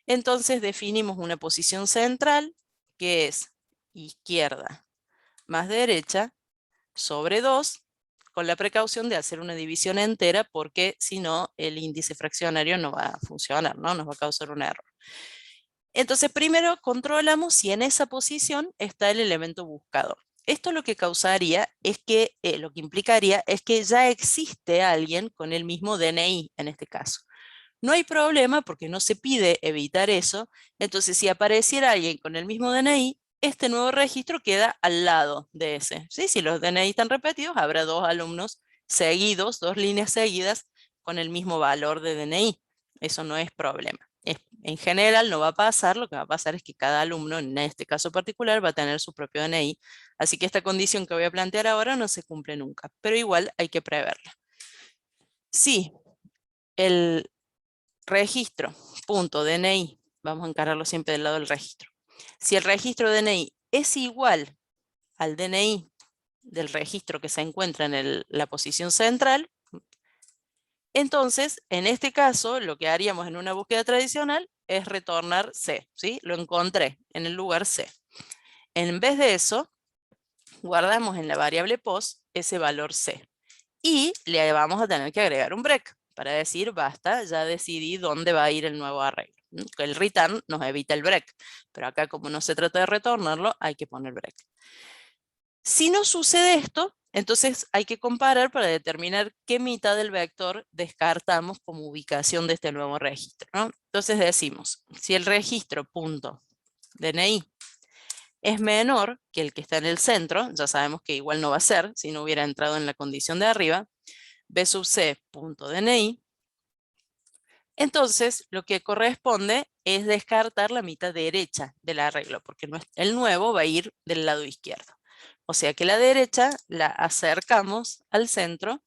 entonces definimos una posición central, que es izquierda más derecha sobre 2, con la precaución de hacer una división entera, porque si no, el índice fraccionario no va a funcionar, ¿no? Nos va a causar un error. Entonces, primero controlamos si en esa posición está el elemento buscado. Esto lo que causaría es que, lo que implicaría es que ya existe alguien con el mismo DNI en este caso. No hay problema porque no se pide evitar eso. Entonces, si apareciera alguien con el mismo DNI, este nuevo registro queda al lado de ese. ¿Sí? Si los DNI están repetidos, habrá dos alumnos seguidos, dos líneas seguidas con el mismo valor de DNI. Eso no es problema. En general no va a pasar, lo que va a pasar es que cada alumno, en este caso particular, va a tener su propio DNI. Así que esta condición que voy a plantear ahora no se cumple nunca, pero igual hay que preverla. Sí, el registro, punto, DNI, vamos a encararlo siempre del lado del registro. Si el registro DNI es igual al DNI del registro que se encuentra en la posición central, entonces, en este caso, lo que haríamos en una búsqueda tradicional es retornar C, ¿sí? Lo encontré en el lugar C. En vez de eso, guardamos en la variable post ese valor C. Y le vamos a tener que agregar un break para decir, basta, ya decidí dónde va a ir el nuevo arreglo. El return nos evita el break, pero acá como no se trata de retornarlo, hay que poner break. Si no sucede esto, entonces hay que comparar para determinar qué mitad del vector descartamos como ubicación de este nuevo registro, ¿no? Entonces decimos, si el registro punto DNI es menor que el que está en el centro, ya sabemos que igual no va a ser si no hubiera entrado en la condición de arriba, B sub C punto DNI, entonces lo que corresponde es descartar la mitad derecha del arreglo, porque el nuevo va a ir del lado izquierdo. O sea que la derecha la acercamos al centro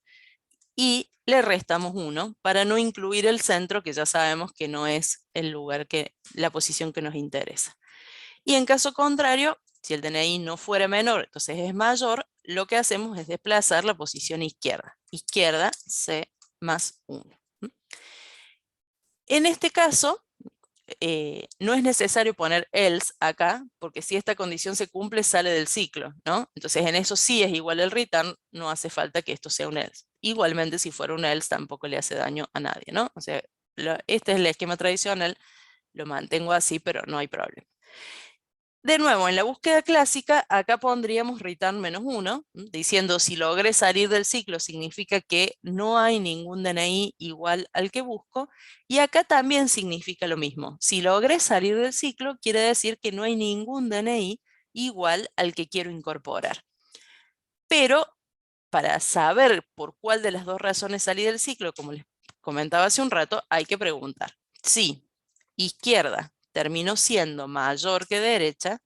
y le restamos 1 para no incluir el centro, que ya sabemos que no es el lugar la posición que nos interesa. Y en caso contrario, si el DNI no fuera menor, entonces es mayor, lo que hacemos es desplazar la posición izquierda. Izquierda, C más 1. En este caso, no es necesario poner else acá, porque si esta condición se cumple, sale del ciclo, ¿no? Entonces, en eso sí es igual el return, no hace falta que esto sea un else. Igualmente, si fuera un else, tampoco le hace daño a nadie, ¿no? O sea, este es el esquema tradicional, lo mantengo así, pero no hay problema. De nuevo, en la búsqueda clásica, acá pondríamos return menos 1, diciendo si logré salir del ciclo significa que no hay ningún DNI igual al que busco, y acá también significa lo mismo. Si logré salir del ciclo, quiere decir que no hay ningún DNI igual al que quiero incorporar. Pero para saber por cuál de las dos razones salí del ciclo, como les comentaba hace un rato, hay que preguntar. Si izquierda terminó siendo mayor que derecha,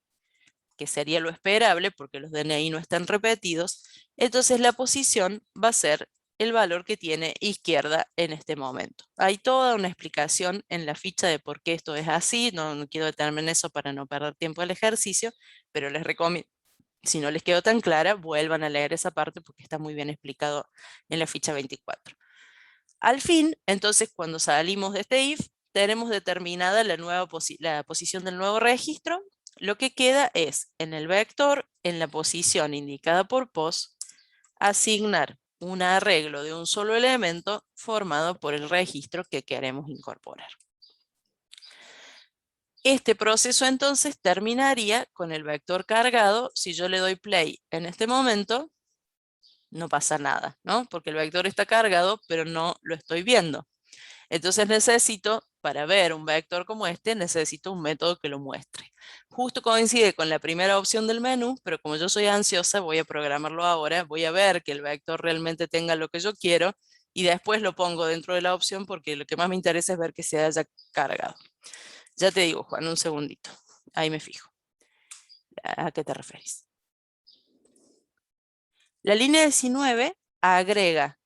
que sería lo esperable porque los DNI no están repetidos, entonces la posición va a ser el valor que tiene izquierda en este momento. Hay toda una explicación en la ficha de por qué esto es así, no quiero detenerme en eso para no perder tiempo del ejercicio, pero les recomiendo, si no les quedó tan clara, vuelvan a leer esa parte porque está muy bien explicado en la ficha 24. Al fin, entonces, cuando salimos de este if, tenemos determinada la posición del nuevo registro. Lo que queda es, en el vector, en la posición indicada por pos, asignar un arreglo de un solo elemento formado por el registro que queremos incorporar. Este proceso entonces terminaría con el vector cargado. Si yo le doy play en este momento, no pasa nada, ¿no? Porque el vector está cargado, pero no lo estoy viendo. Entonces necesito, para ver un vector como este, necesito un método que lo muestre. Justo coincide con la primera opción del menú, pero como yo soy ansiosa, voy a programarlo ahora, voy a ver que el vector realmente tenga lo que yo quiero y después lo pongo dentro de la opción porque lo que más me interesa es ver que se haya cargado. Ya te digo, Juan, un segundito. Ahí me fijo. ¿A qué te refieres? La línea 19 agrega,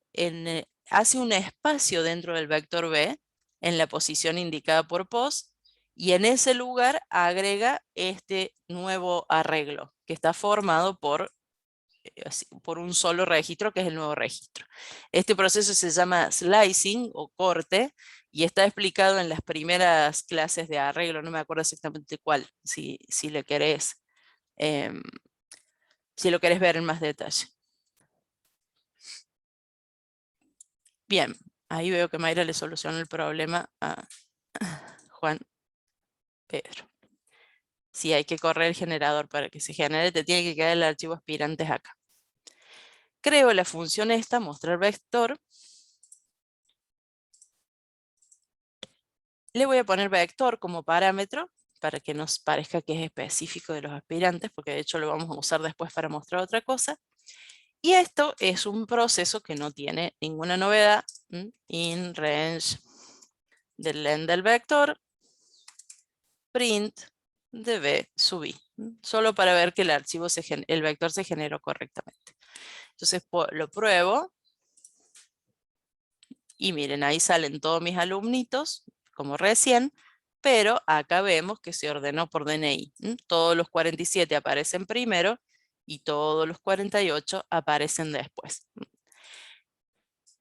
hace un espacio dentro del vector B en la posición indicada por pos y en ese lugar agrega este nuevo arreglo que está formado por un solo registro que es el nuevo registro. Este proceso se llama slicing o corte y está explicado en las primeras clases de arreglo, no me acuerdo exactamente cuál, si lo querés ver en más detalle. Bien, ahí veo que Mayra le solucionó el problema a Juan Pedro. Si hay que correr el generador para que se genere, te tiene que quedar el archivo aspirantes acá. Creo la función esta, mostrar vector, Le voy a poner vector como parámetro para que nos parezca que es específico de los aspirantes, porque de hecho lo vamos a usar después para mostrar otra cosa. Y esto es un proceso que no tiene ninguna novedad. In range del len del vector, print de b sub i. Solo para ver que el archivo el vector se generó correctamente. Entonces lo pruebo. Y miren, ahí salen todos mis alumnitos, como recién, pero acá vemos que se ordenó por DNI. Todos los 47 aparecen primero y todos los 48 aparecen después.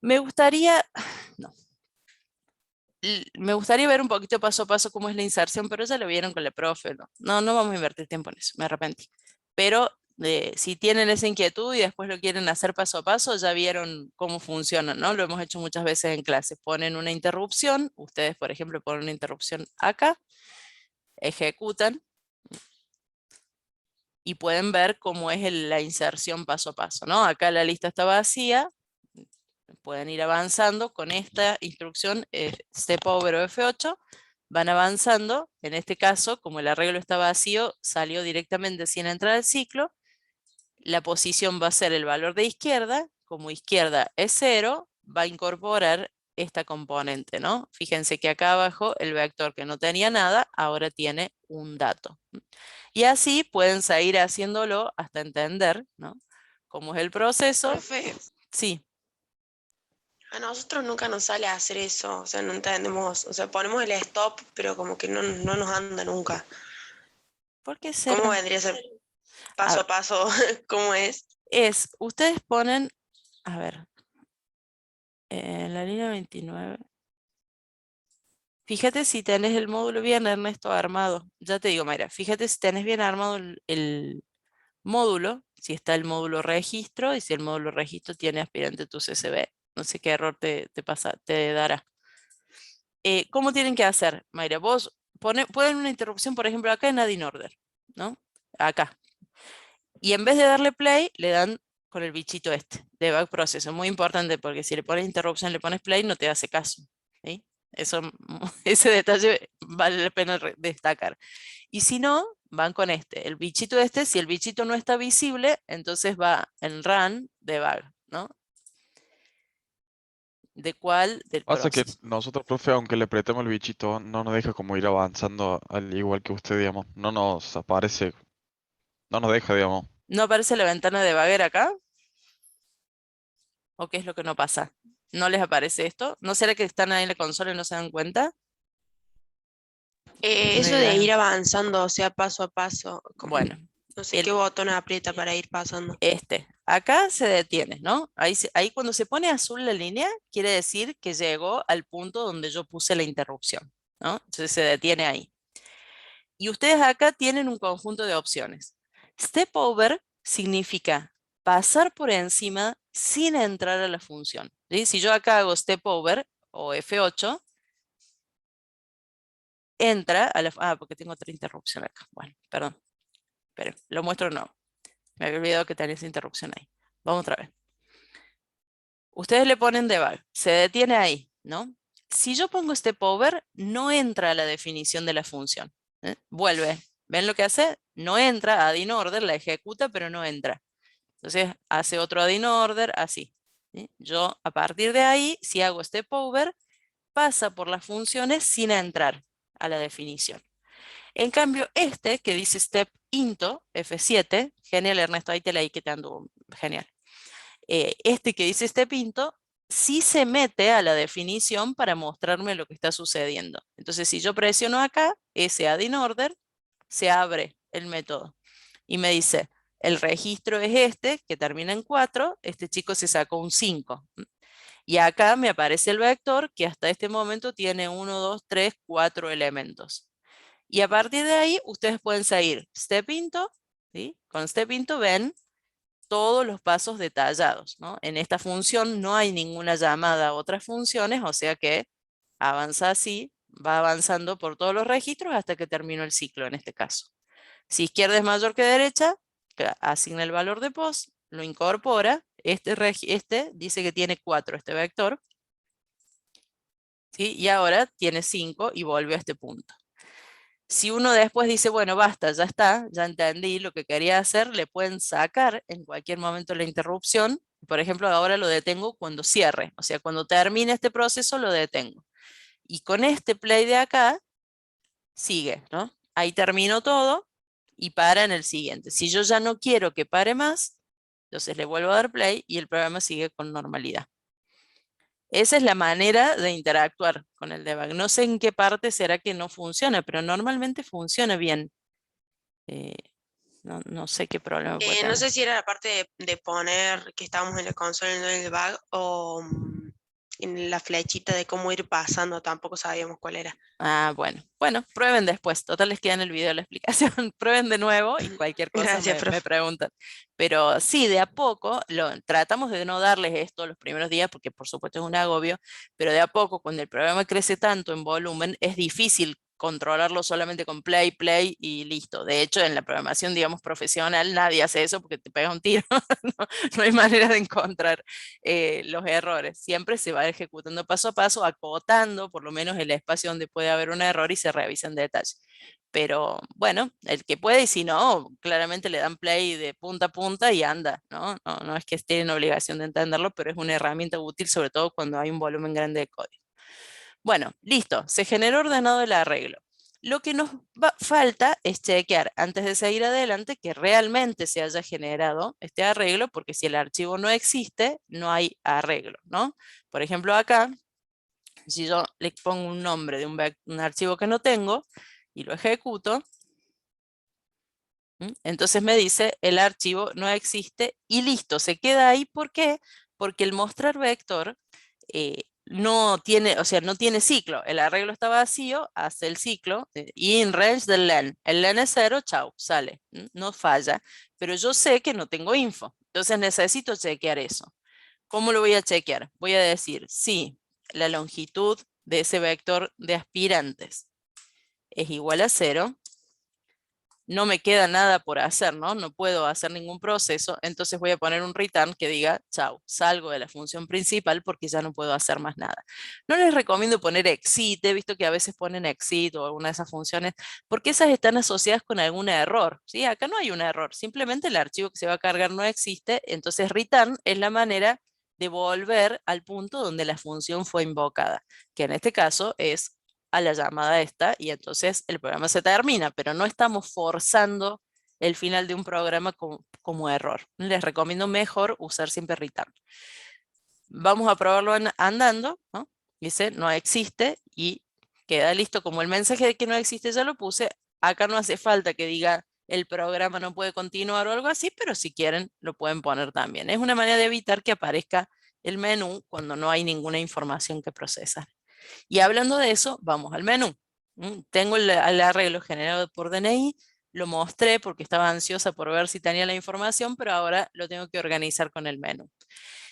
Me gustaría, no, me gustaría ver un poquito paso a paso cómo es la inserción, pero ya lo vieron con la profe. No vamos a invertir tiempo en eso, me arrepentí. Pero si tienen esa inquietud y después lo quieren hacer paso a paso, ya vieron cómo funciona, ¿no? Lo hemos hecho muchas veces en clase. Ponen una interrupción, ustedes por ejemplo ponen una interrupción acá, ejecutan y pueden ver cómo es la inserción paso a paso, ¿no? Acá la lista está vacía, pueden ir avanzando con esta instrucción step over o F8, van avanzando. En este caso, como el arreglo está vacío, salió directamente sin entrar al ciclo. La posición va a ser el valor de izquierda. Como izquierda es 0, va a incorporar esta componente, ¿no? Fíjense que acá abajo el vector que no tenía nada, ahora tiene un dato. Y así pueden seguir haciéndolo hasta entender, ¿no? Cómo es el proceso. Profe, Sí. a nosotros nunca nos sale a hacer eso, o sea, no entendemos, o sea, ponemos el stop, pero como que no nos anda nunca. ¿Por qué ¿Cómo será? vendría a ser A paso ver, a paso? ¿Cómo es? ustedes ponen, a ver, en la línea 29. Fíjate si tenés el módulo bien, Ernesto, armado. Ya te digo, Mayra, fíjate si tenés bien armado el módulo, si está el módulo registro y si el módulo registro tiene aspirante tu CSV. No sé qué error te dará. ¿Cómo tienen que hacer, Mayra? Vos ponen una interrupción, por ejemplo, acá en add in order, ¿no? Acá. Y en vez de darle play, le dan con el bichito este, debug proceso. Muy importante porque si le pones interrupción, le pones play, no te hace caso. ¿Sí? Eso, ese detalle vale la pena destacar. Y si no, van con este. El bichito este, si el bichito no está visible, entonces va en run debug, ¿no? ¿De cuál? Del Pasa que proceso. nosotros, profe, aunque le apretemos el bichito, no nos deja como ir avanzando al igual que usted, digamos. No nos aparece, no nos deja, digamos. ¿No aparece la ventana de debugger acá? ¿O qué es lo que no pasa? ¿No les aparece esto? ¿No será que están ahí en la consola y no se dan cuenta? Eso de ir avanzando, o sea, paso a paso, Bueno, no sé qué el, botón aprieta para ir pasando. acá se detiene, ¿no? Ahí cuando se pone azul la línea, quiere decir que llegó al punto donde yo puse la interrupción, ¿no? Entonces se detiene ahí. Y ustedes acá tienen un conjunto de opciones. Step over significa pasar por encima sin entrar a la función. ¿Sí? Si yo acá hago step over o F8, entra a la... Ah, porque tengo otra interrupción acá. Bueno, perdón. Pero lo muestro de nuevo. Me había olvidado que tenía esa interrupción ahí. Vamos otra vez. Ustedes le ponen debug. Se detiene ahí, ¿no? Si yo pongo step over, no entra a la definición de la función. Vuelve. ¿Ven lo que hace? No entra, add in order, la ejecuta, pero no entra. Entonces hace otro add in order, así. ¿Sí? Yo a partir de ahí, si hago step over, pasa por las funciones sin entrar a la definición. En cambio, este que dice step into, F7, genial Ernesto, ahí te leí que te ando genial. Este que dice step into, sí se mete a la definición para mostrarme lo que está sucediendo. Entonces, si yo presiono acá, ese add in order, se abre el método y me dice, el registro es este, que termina en 4, este chico se sacó un 5. Y acá me aparece el vector que hasta este momento tiene 1, 2, 3, 4 elementos. Y a partir de ahí, ustedes pueden seguir step into, ¿sí? Con step into ven todos los pasos detallados, ¿no? En esta función no hay ninguna llamada a otras funciones, o sea que avanza así, va avanzando por todos los registros hasta que terminó el ciclo en este caso. Si izquierda es mayor que derecha, asigna el valor de post, lo incorpora, este dice que tiene 4 este vector, ¿sí? Y ahora tiene 5 y volvió a este punto. Si uno después dice, bueno, basta, ya está, ya entendí lo que quería hacer, le pueden sacar en cualquier momento la interrupción. Por ejemplo, ahora lo detengo cuando cierre, o sea, cuando termine este proceso lo detengo. Y con este play de acá, sigue, ¿no? Ahí termino todo y para en el siguiente. Si yo ya no quiero que pare más, entonces le vuelvo a dar play y el programa sigue con normalidad. Esa es la manera de interactuar con el debug. No sé en qué parte será que no funciona, pero normalmente funciona bien. No sé qué problema puede No tener. sé si era la parte de poner que estábamos en la consola en el bug o en la flechita de cómo ir pasando, tampoco sabíamos cuál era. Ah, bueno, prueben después. Total, les queda en el video la explicación. Prueben de nuevo y cualquier cosa Gracias, me profe. preguntan. Pero sí, de a poco, tratamos de no darles esto los primeros días porque por supuesto es un agobio, pero de a poco, cuando el programa crece tanto en volumen, es difícil controlarlo solamente con play y listo. De hecho, en la programación, digamos, profesional, nadie hace eso porque te pega un tiro. No hay manera de encontrar los errores. Siempre se va ejecutando paso a paso, acotando por lo menos el espacio donde puede haber un error y se revisa en detalle. Pero bueno, el que puede y si no, claramente le dan play de punta a punta y anda, ¿no? No es que tienen obligación de entenderlo, pero es una herramienta útil, sobre todo cuando hay un volumen grande de código. Bueno, listo, se generó ordenado el arreglo. Lo que nos falta es chequear antes de seguir adelante que realmente se haya generado este arreglo, porque si el archivo no existe, no hay arreglo, ¿no? Por ejemplo, acá, si yo le pongo un nombre de un archivo que no tengo y lo ejecuto, entonces me dice el archivo no existe y listo, se queda ahí. ¿Por qué? Porque el mostrar vector no tiene, o sea, no tiene ciclo. El arreglo está vacío, hace el ciclo y en range del len. El len es 0, chau, sale, no falla. Pero yo sé que no tengo info, entonces necesito chequear eso. ¿Cómo lo voy a chequear? Voy a decir si la longitud de ese vector de aspirantes es igual a 0, no me queda nada por hacer, ¿no? No puedo hacer ningún proceso, entonces voy a poner un return que diga, chau, salgo de la función principal porque ya no puedo hacer más nada. No les recomiendo poner exit, he visto que a veces ponen exit o alguna de esas funciones, porque esas están asociadas con algún error, ¿sí? Acá no hay un error, simplemente el archivo que se va a cargar no existe, entonces return es la manera de volver al punto donde la función fue invocada, que en este caso es a la llamada esta y entonces el programa se termina, pero no estamos forzando el final de un programa como error. Les recomiendo mejor usar siempre return. Vamos a probarlo andando, ¿no? Dice no existe y queda listo. Como el mensaje de que no existe ya lo puse, acá no hace falta que diga el programa no puede continuar o algo así, pero si quieren lo pueden poner también. Es una manera de evitar que aparezca el menú cuando no hay ninguna información que procesar. Y hablando de eso, vamos al menú. Tengo el arreglo generado por DNI, lo mostré porque estaba ansiosa por ver si tenía la información, pero ahora lo tengo que organizar con el menú.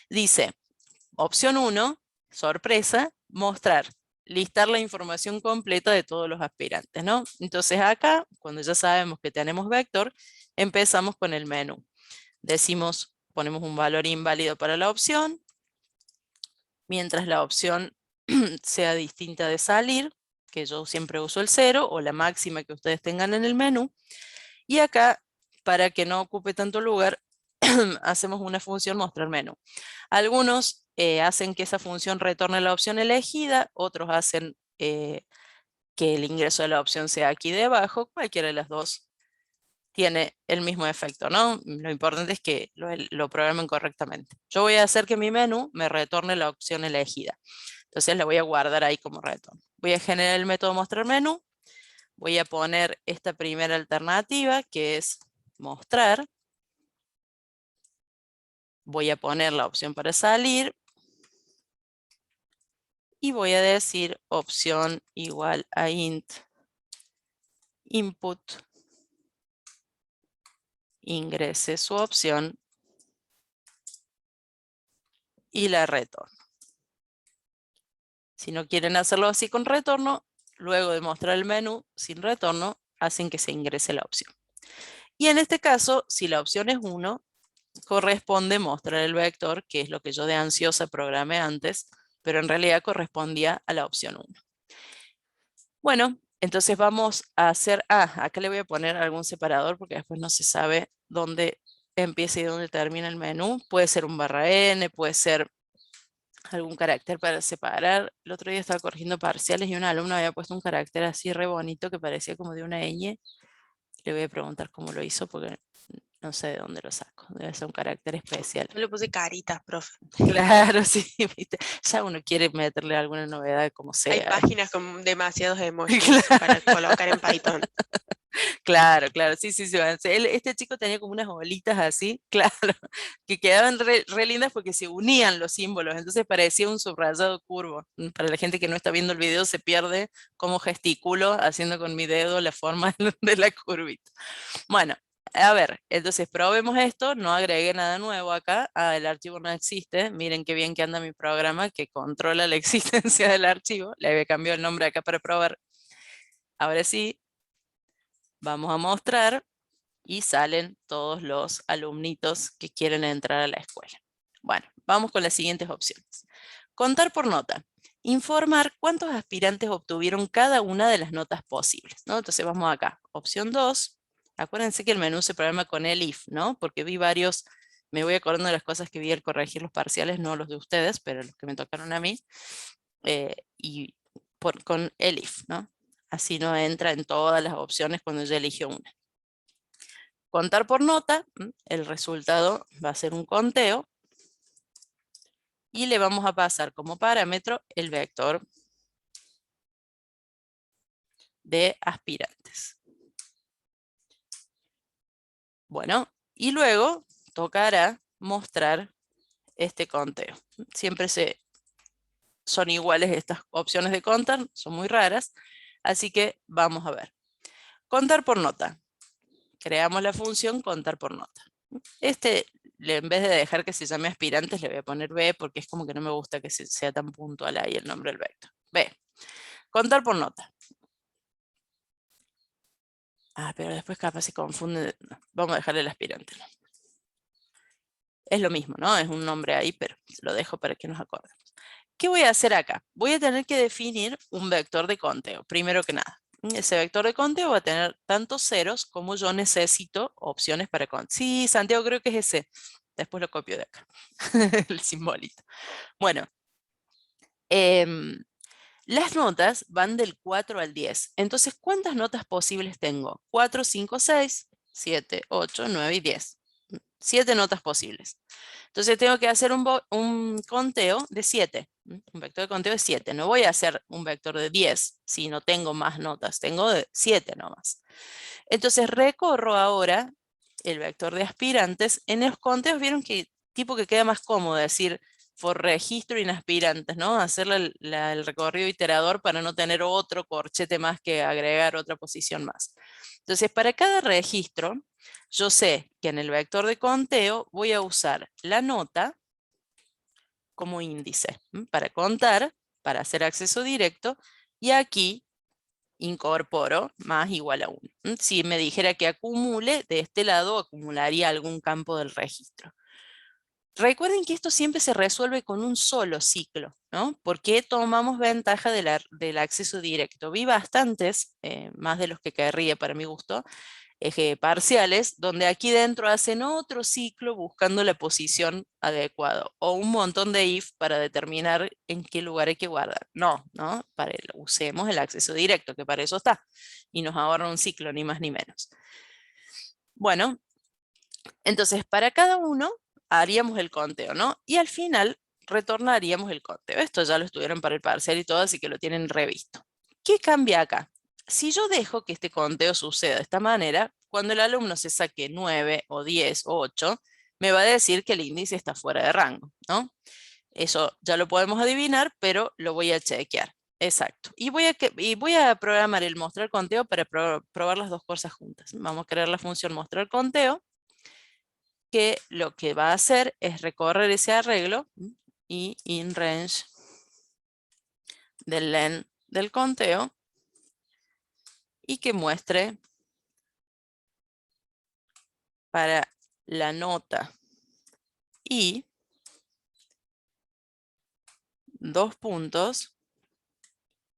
Dice, opción 1, sorpresa, mostrar, listar la información completa de todos los aspirantes, ¿no? Entonces acá, cuando ya sabemos que tenemos vector, empezamos con el menú. Decimos, ponemos un valor inválido para la opción, mientras la opción sea distinta de salir, que yo siempre uso el 0 o la máxima que ustedes tengan en el menú. Y acá, para que no ocupe tanto lugar, hacemos una función mostrar menú. Algunos hacen que esa función retorne la opción elegida, otros hacen que el ingreso de la opción sea aquí debajo. Cualquiera de las dos tiene el mismo efecto, ¿no? Lo importante es que lo programen correctamente. Yo voy a hacer que mi menú me retorne la opción elegida. Entonces la voy a guardar ahí como retorno. Voy a generar el método mostrar menú. Voy a poner esta primera alternativa que es mostrar. Voy a poner la opción para salir. Y voy a decir opción igual a int input. Ingrese su opción y la retorno. Si no quieren hacerlo así con retorno, luego de mostrar el menú sin retorno, hacen que se ingrese la opción. Y en este caso, si la opción es 1, corresponde mostrar el vector, que es lo que yo de ansiosa programé antes, pero en realidad correspondía a la opción 1. Bueno, entonces vamos a hacer, acá le voy a poner algún separador porque después no se sabe dónde empieza y dónde termina el menú. Puede ser un _n, puede ser algún carácter para separar. El otro día estaba corrigiendo parciales y un alumno había puesto un carácter así re bonito que parecía como de una ñ. Le voy a preguntar cómo lo hizo porque no sé de dónde lo saco. Debe ser un carácter especial. Yo le puse caritas, profe. Claro, sí, ¿viste? Ya uno quiere meterle alguna novedad como Hay sea. páginas con demasiados emojis para colocar en Python. Claro, claro, sí, sí, sí. Este chico tenía como unas bolitas así, claro, que quedaban re lindas porque se unían los símbolos, entonces parecía un subrayado curvo. Para la gente que no está viendo el video se pierde cómo gesticulo haciendo con mi dedo la forma de la curvita. Bueno, a ver, entonces probemos esto, no agregué nada nuevo acá, el archivo no existe, miren qué bien que anda mi programa que controla la existencia del archivo, le había cambiado el nombre acá para probar. Ahora sí, vamos a mostrar y salen todos los alumnitos que quieren entrar a la escuela. Bueno, vamos con las siguientes opciones. Contar por nota. Informar cuántos aspirantes obtuvieron cada una de las notas posibles, ¿no? Entonces vamos acá. Opción 2. Acuérdense que el menú se programa con el if, ¿no? Porque vi varios, me voy acordando de las cosas que vi al corregir los parciales, no los de ustedes, pero los que me tocaron a mí. Y con el if, ¿no? Así no entra en todas las opciones cuando yo elijo una. Contar por nota, el resultado va a ser un conteo y le vamos a pasar como parámetro el vector de aspirantes. Bueno, y luego tocará mostrar este conteo. Siempre son iguales estas opciones de contar, son muy raras, así que vamos a ver. Contar por nota. Creamos la función contar por nota. En vez de dejar que se llame aspirantes, le voy a poner B porque es como que no me gusta que sea tan puntual ahí el nombre del vector. B. Contar por nota. Pero después capaz se confunde. No, vamos a dejarle el aspirante. ¿No? Es lo mismo, ¿no? Es un nombre ahí, pero lo dejo para que nos acordemos. ¿Qué voy a hacer acá? Voy a tener que definir un vector de conteo, primero que nada. Ese vector de conteo va a tener tantos ceros como yo necesito opciones para contar. Sí, Santiago, creo que es ese. Después lo copio de acá. El simbolito. Bueno. Las notas van del 4 al 10. Entonces, ¿cuántas notas posibles tengo? 4, 5, 6, 7, 8, 9 y 10. 7 notas posibles. Entonces tengo que hacer un conteo de 7. Un vector de conteo de 7. No voy a hacer un vector de 10 si no tengo más notas. Tengo de 7 nomás. Entonces recorro ahora el vector de aspirantes. En los conteos vieron que tipo que queda más cómodo decir por registro en aspirantes, ¿no? Hacer el recorrido iterador para no tener otro corchete más que agregar otra posición más. Entonces, para cada registro, yo sé que en el vector de conteo voy a usar la nota como índice para contar, para hacer acceso directo, y aquí incorporo más igual a 1. Si me dijera que acumule, de este lado acumularía algún campo del registro. Recuerden que esto siempre se resuelve con un solo ciclo, ¿no? Porque tomamos ventaja del acceso directo. Vi bastantes, más de los que querría para mi gusto, parciales, donde aquí dentro hacen otro ciclo buscando la posición adecuada o un montón de if para determinar en qué lugar hay que guardar. No, usemos el acceso directo, que para eso está, y nos ahorra un ciclo, ni más ni menos. Bueno, entonces para cada uno haríamos el conteo, ¿no? Y al final retornaríamos el conteo. Esto ya lo estuvieron para el parcial y todo, así que lo tienen revisto. ¿Qué cambia acá? Si yo dejo que este conteo suceda de esta manera, cuando el alumno se saque 9 o 10 o 8, me va a decir que el índice está fuera de rango, ¿no? Eso ya lo podemos adivinar, pero lo voy a chequear. Exacto. Y voy a programar el mostrar conteo para probar las dos cosas juntas. Vamos a crear la función mostrar conteo, que lo que va a hacer es recorrer ese arreglo y in range del len del conteo y que muestre para la nota I 2 puntos,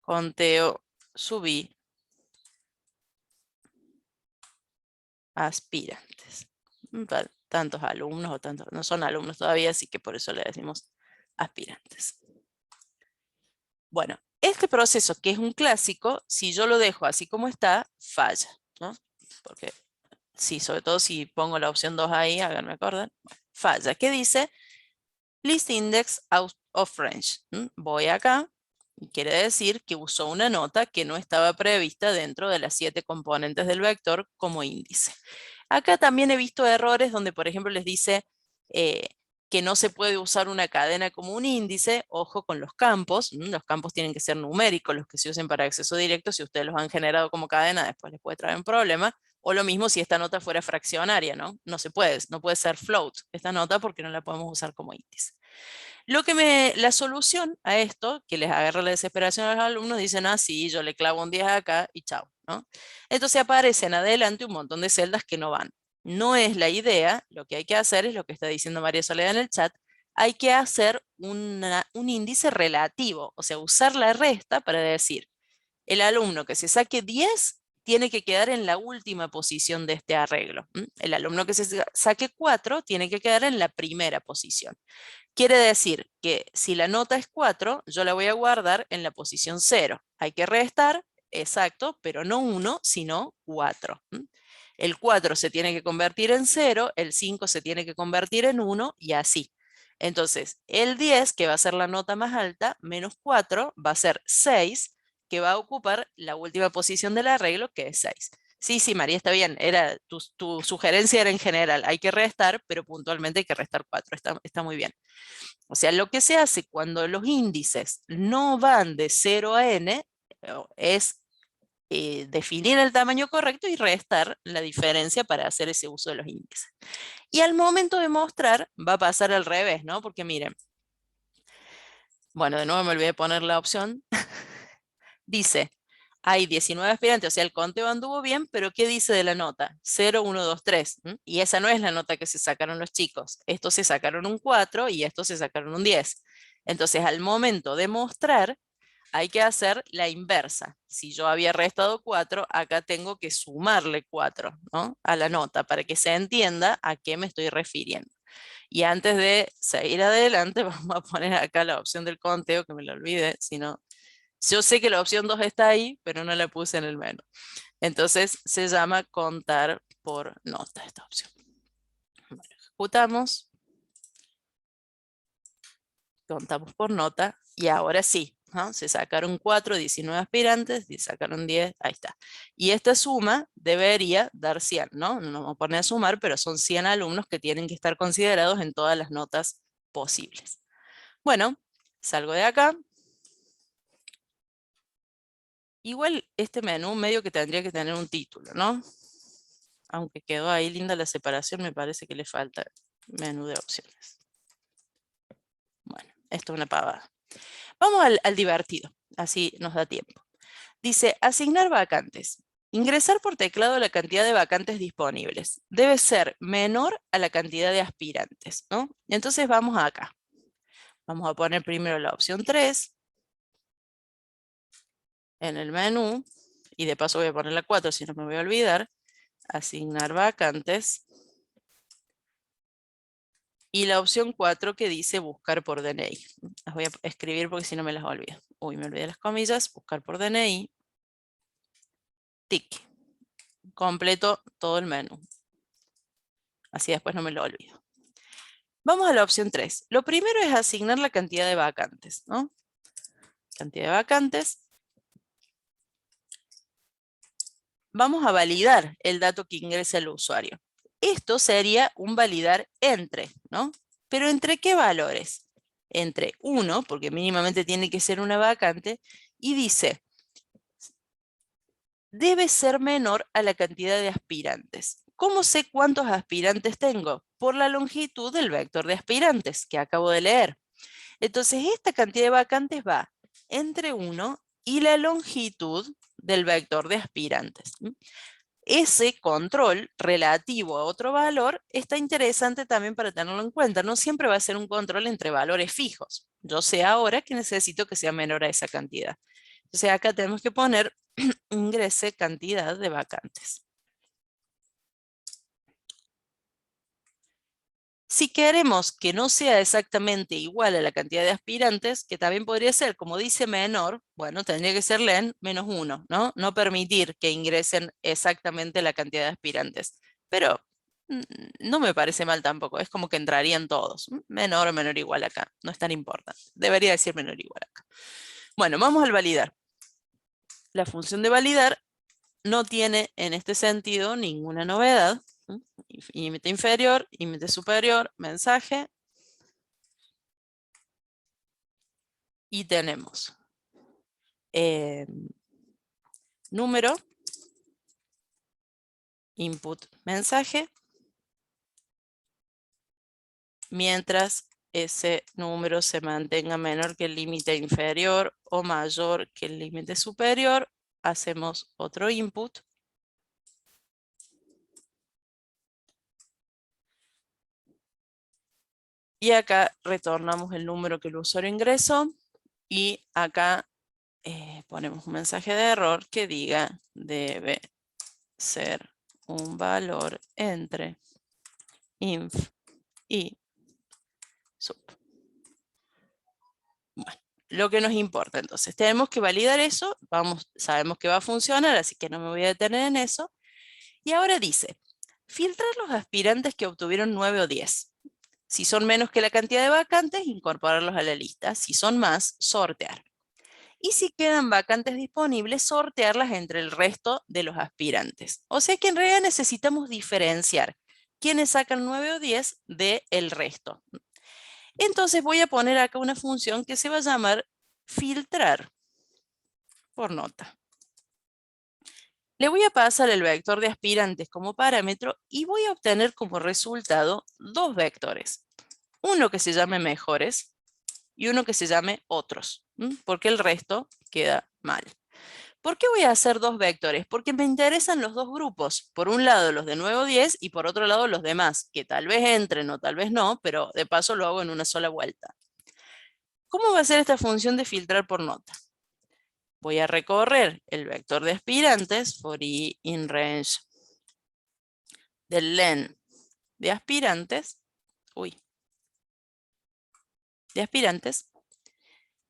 conteo subí, aspirantes. Tantos alumnos o tantos, no son alumnos todavía, así que por eso le decimos aspirantes. Bueno, este proceso que es un clásico, si yo lo dejo así como está, falla, ¿no? Porque sí, sobre todo si pongo la opción 2 ahí, háganme acordar, falla. ¿Qué dice? List index out of range. Voy acá, y quiere decir que usó una nota que no estaba prevista dentro de las 7 componentes del vector como índice. Acá también he visto errores donde, por ejemplo, les dice que no se puede usar una cadena como un índice. Ojo con los campos. Los campos tienen que ser numéricos, los que se usen para acceso directo. Si ustedes los han generado como cadena, después les puede traer un problema. O lo mismo si esta nota fuera fraccionaria, ¿no? No puede ser float esta nota porque no la podemos usar como índice. La solución a esto, que les agarra la desesperación a los alumnos, dicen, ah, sí, yo le clavo un 10 acá y chao, ¿no? Entonces aparecen adelante un montón de celdas que no van. No es la idea, lo que hay que hacer es lo que está diciendo María Soledad en el chat, hay que hacer un índice relativo, o sea, usar la resta para decir, el alumno que se saque 10 tiene que quedar en la última posición de este arreglo. El alumno que se saque 4 tiene que quedar en la primera posición. Quiere decir que si la nota es 4, yo la voy a guardar en la posición 0. Hay que restar, exacto, pero no 1, sino 4. El 4 se tiene que convertir en 0, el 5 se tiene que convertir en 1 y así. Entonces, el 10, que va a ser la nota más alta, menos 4, va a ser 6, que va a ocupar la última posición del arreglo, que es 6. Sí, María, está bien. Tu sugerencia era en general. Hay que restar, pero puntualmente hay que restar 4. Está muy bien. O sea, lo que se hace cuando los índices no van de 0 a n es definir el tamaño correcto y restar la diferencia para hacer ese uso de los índices. Y al momento de mostrar va a pasar al revés, ¿no? Porque miren, bueno, de nuevo me olvidé de poner la opción. Dice, hay 19 aspirantes, o sea, el conteo anduvo bien, pero ¿qué dice de la nota? 0, 1, 2, 3. Y esa no es la nota que se sacaron los chicos. Estos se sacaron un 4 y estos se sacaron un 10. Entonces, al momento de mostrar, hay que hacer la inversa. Si yo había restado 4, acá tengo que sumarle 4, ¿no? A la nota para que se entienda a qué me estoy refiriendo. Y antes de seguir adelante, vamos a poner acá la opción del conteo, que me lo olvidé, si no. Yo sé que la opción 2 está ahí, pero no la puse en el menú. Entonces se llama contar por nota esta opción. Bueno, ejecutamos. Contamos por nota y ahora sí, ¿no? Se sacaron 4, 19 aspirantes, y sacaron 10, ahí está. Y esta suma debería dar 100, ¿no? No vamos a poner a sumar, pero son 100 alumnos que tienen que estar considerados en todas las notas posibles. Bueno, salgo de acá. Igual este menú medio que tendría que tener un título, ¿no? Aunque quedó ahí linda la separación, me parece que le falta menú de opciones. Bueno, esto es una pavada. Vamos al divertido, así nos da tiempo. Dice, asignar vacantes. Ingresar por teclado la cantidad de vacantes disponibles. Debe ser menor a la cantidad de aspirantes, ¿no? Entonces vamos acá. Vamos a poner primero la opción 3 en el menú. Y de paso voy a poner la 4 si no me voy a olvidar. Asignar vacantes. Y la opción 4 que dice buscar por DNI. Las voy a escribir porque si no me las olvido. Uy, me olvidé las comillas. Buscar por DNI. Tic. Completo todo el menú. Así después no me lo olvido. Vamos a la opción 3. Lo primero es asignar la cantidad de vacantes, ¿no? Cantidad de vacantes. Vamos a validar el dato que ingresa el usuario. Esto sería un validar entre, ¿no? Pero ¿entre qué valores? Entre 1, porque mínimamente tiene que ser una vacante, y dice, debe ser menor a la cantidad de aspirantes. ¿Cómo sé cuántos aspirantes tengo? Por la longitud del vector de aspirantes que acabo de leer. Entonces, esta cantidad de vacantes va entre 1 y la longitud del vector de aspirantes. Ese control relativo a otro valor está interesante también para tenerlo en cuenta. No siempre va a ser un control entre valores fijos. Yo sé ahora que necesito que sea menor a esa cantidad. Entonces acá tenemos que poner ingrese cantidad de vacantes. Si queremos que no sea exactamente igual a la cantidad de aspirantes, que también podría ser, como dice menor, bueno, tendría que ser len menos 1, ¿no? No permitir que ingresen exactamente la cantidad de aspirantes. Pero no me parece mal tampoco, es como que entrarían todos. Menor o menor igual acá, no es tan importante. Debería decir menor igual acá. Bueno, vamos al validar. La función de validar no tiene en este sentido ninguna novedad. Límite inferior, límite superior, mensaje. Y tenemos número, input mensaje, mientras ese número se mantenga menor que el límite inferior o mayor que el límite superior, hacemos otro input. Y acá retornamos el número que el usuario ingresó y acá ponemos un mensaje de error que diga debe ser un valor entre inf y sub. Bueno, lo que nos importa entonces, tenemos que validar eso, sabemos que va a funcionar, así que no me voy a detener en eso. Y ahora dice, filtrar los aspirantes que obtuvieron 9 o 10. Si son menos que la cantidad de vacantes, incorporarlos a la lista. Si son más, sortear. Y si quedan vacantes disponibles, sortearlas entre el resto de los aspirantes. O sea que en realidad necesitamos diferenciar quiénes sacan 9 o 10 del resto. Entonces voy a poner acá una función que se va a llamar filtrar por nota. Le voy a pasar el vector de aspirantes como parámetro y voy a obtener como resultado dos vectores. Uno que se llame mejores y uno que se llame otros, porque el resto queda mal. ¿Por qué voy a hacer dos vectores? Porque me interesan los dos grupos. Por un lado los de 9 o 10 y por otro lado los demás, que tal vez entren o tal vez no, pero de paso lo hago en una sola vuelta. ¿Cómo va a ser esta función de filtrar por nota? Voy a recorrer el vector de aspirantes for i in range del len de aspirantes,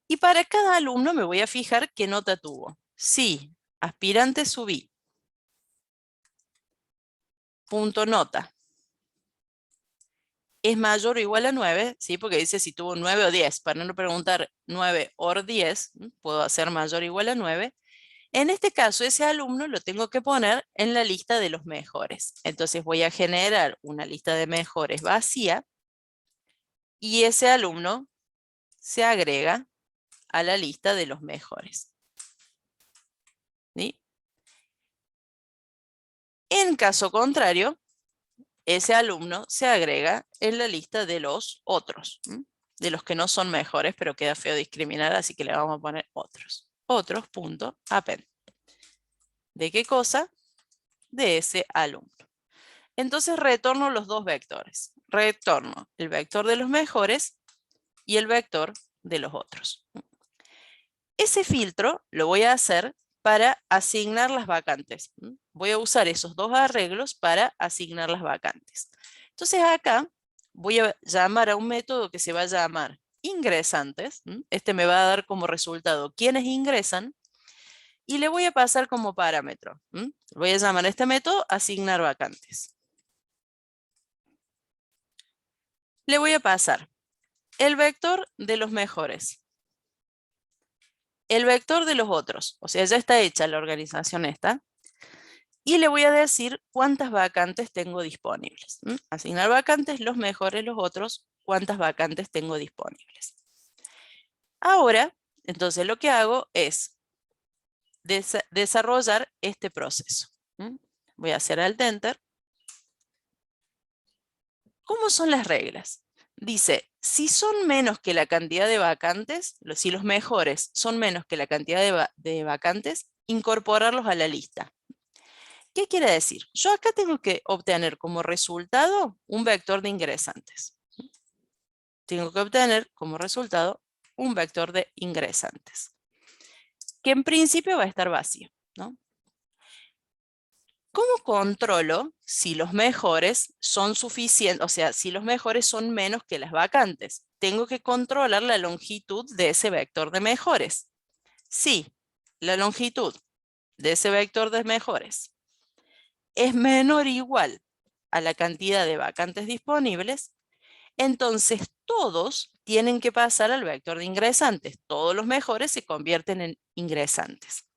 y para cada alumno me voy a fijar qué nota tuvo. Si aspirante subí, punto nota, es mayor o igual a 9, ¿sí? Porque dice si tuvo 9 o 10. Para no preguntar 9 o 10, puedo hacer mayor o igual a 9. En este caso, ese alumno lo tengo que poner en la lista de los mejores. Entonces voy a generar una lista de mejores vacía y ese alumno se agrega a la lista de los mejores. ¿Sí? En caso contrario, ese alumno se agrega en la lista de los otros, de los que no son mejores, pero queda feo discriminar, así que le vamos a poner otros. Otros.append. ¿De qué cosa? De ese alumno. Entonces retorno los dos vectores. Retorno el vector de los mejores y el vector de los otros. Ese filtro lo voy a hacer para asignar las vacantes. Voy a usar esos dos arreglos para asignar las vacantes. Entonces acá voy a llamar a un método que se va a llamar ingresantes. Este me va a dar como resultado quiénes ingresan y le voy a pasar como parámetro. Voy a llamar a este método asignar vacantes. Le voy a pasar el vector de los mejores, el vector de los otros, o sea, ya está hecha la organización esta, y le voy a decir cuántas vacantes tengo disponibles. Asignar vacantes, los mejores, los otros, cuántas vacantes tengo disponibles. Ahora, entonces lo que hago es desarrollar este proceso. Voy a hacer Alt Enter. ¿Cómo son las reglas? Dice, si son menos que la cantidad de vacantes, si los mejores son menos que la cantidad de vacantes, incorporarlos a la lista. ¿Qué quiere decir? Yo acá tengo que obtener como resultado un vector de ingresantes. Tengo que obtener como resultado un vector de ingresantes, que en principio va a estar vacío, ¿no? ¿Cómo controlo si los mejores son suficientes? O sea, si los mejores son menos que las vacantes. Tengo que controlar la longitud de ese vector de mejores. Si la longitud de ese vector de mejores es menor o igual a la cantidad de vacantes disponibles, entonces todos tienen que pasar al vector de ingresantes. Todos los mejores se convierten en ingresantes.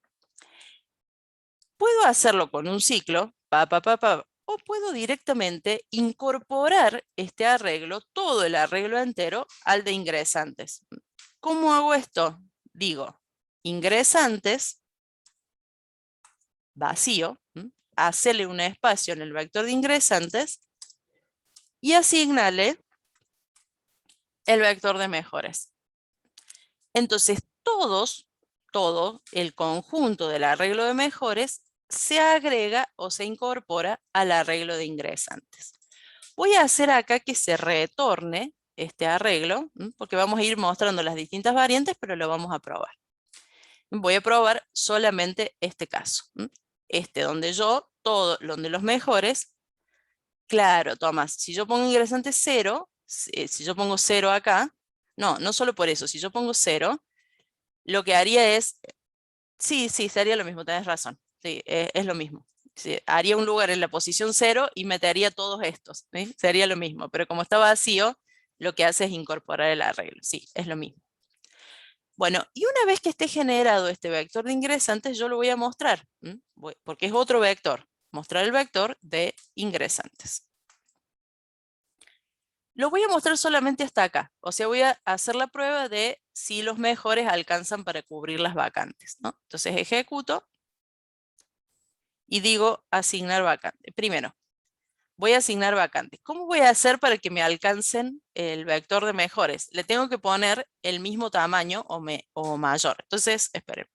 Puedo hacerlo con un ciclo, o puedo directamente incorporar este arreglo, todo el arreglo entero, al de ingresantes. ¿Cómo hago esto? Digo, ingresantes, vacío, hacerle un espacio en el vector de ingresantes y asignarle el vector de mejores. Entonces, todo el conjunto del arreglo de mejores se agrega o se incorpora al arreglo de ingresantes. Voy a hacer acá que se retorne este arreglo, porque vamos a ir mostrando las distintas variantes, pero lo vamos a probar. Voy a probar solamente este caso. Donde donde los mejores, claro, Tomás, si yo pongo ingresante 0, si yo pongo 0 acá, no solo por eso, si yo pongo 0, lo que haría es, sí, sería lo mismo, tenés razón, sí, es lo mismo. Sí, haría un lugar en la posición 0 y metería todos estos, ¿sí? Sería lo mismo, pero como está vacío, lo que hace es incorporar el arreglo, sí, es lo mismo. Bueno, y una vez que esté generado este vector de ingresantes, yo lo voy a mostrar, porque es otro vector, mostrar el vector de ingresantes. Lo voy a mostrar solamente hasta acá, o sea, voy a hacer la prueba de si los mejores alcanzan para cubrir las vacantes, ¿no? Entonces ejecuto y digo asignar vacante. Primero, voy a asignar vacantes. ¿Cómo voy a hacer para que me alcancen el vector de mejores? Le tengo que poner el mismo tamaño o mayor. Entonces, esperen,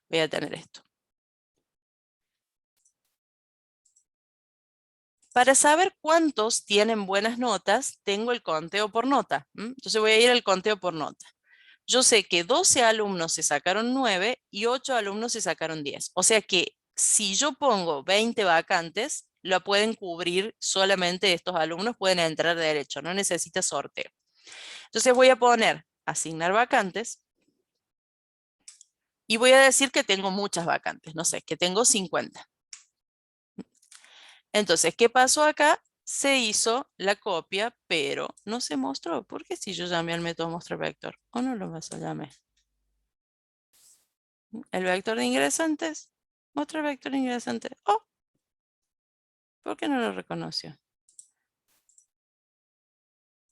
voy a tener esto. Para saber cuántos tienen buenas notas, tengo el conteo por nota. Entonces voy a ir al conteo por nota. Yo sé que 12 alumnos se sacaron 9 y 8 alumnos se sacaron 10. O sea que si yo pongo 20 vacantes, lo pueden cubrir solamente estos alumnos, pueden entrar de derecho, no necesita sorteo. Entonces voy a poner asignar vacantes y voy a decir que tengo muchas vacantes, no sé, que tengo 50. Entonces, ¿qué pasó acá? Se hizo la copia, pero no se mostró. ¿Por qué si yo llamé al método mostrar vector? ¿O no lo vas a llamar? El vector de ingresantes. Mostrar vector de ingresantes. Oh, ¿por qué no lo reconoció?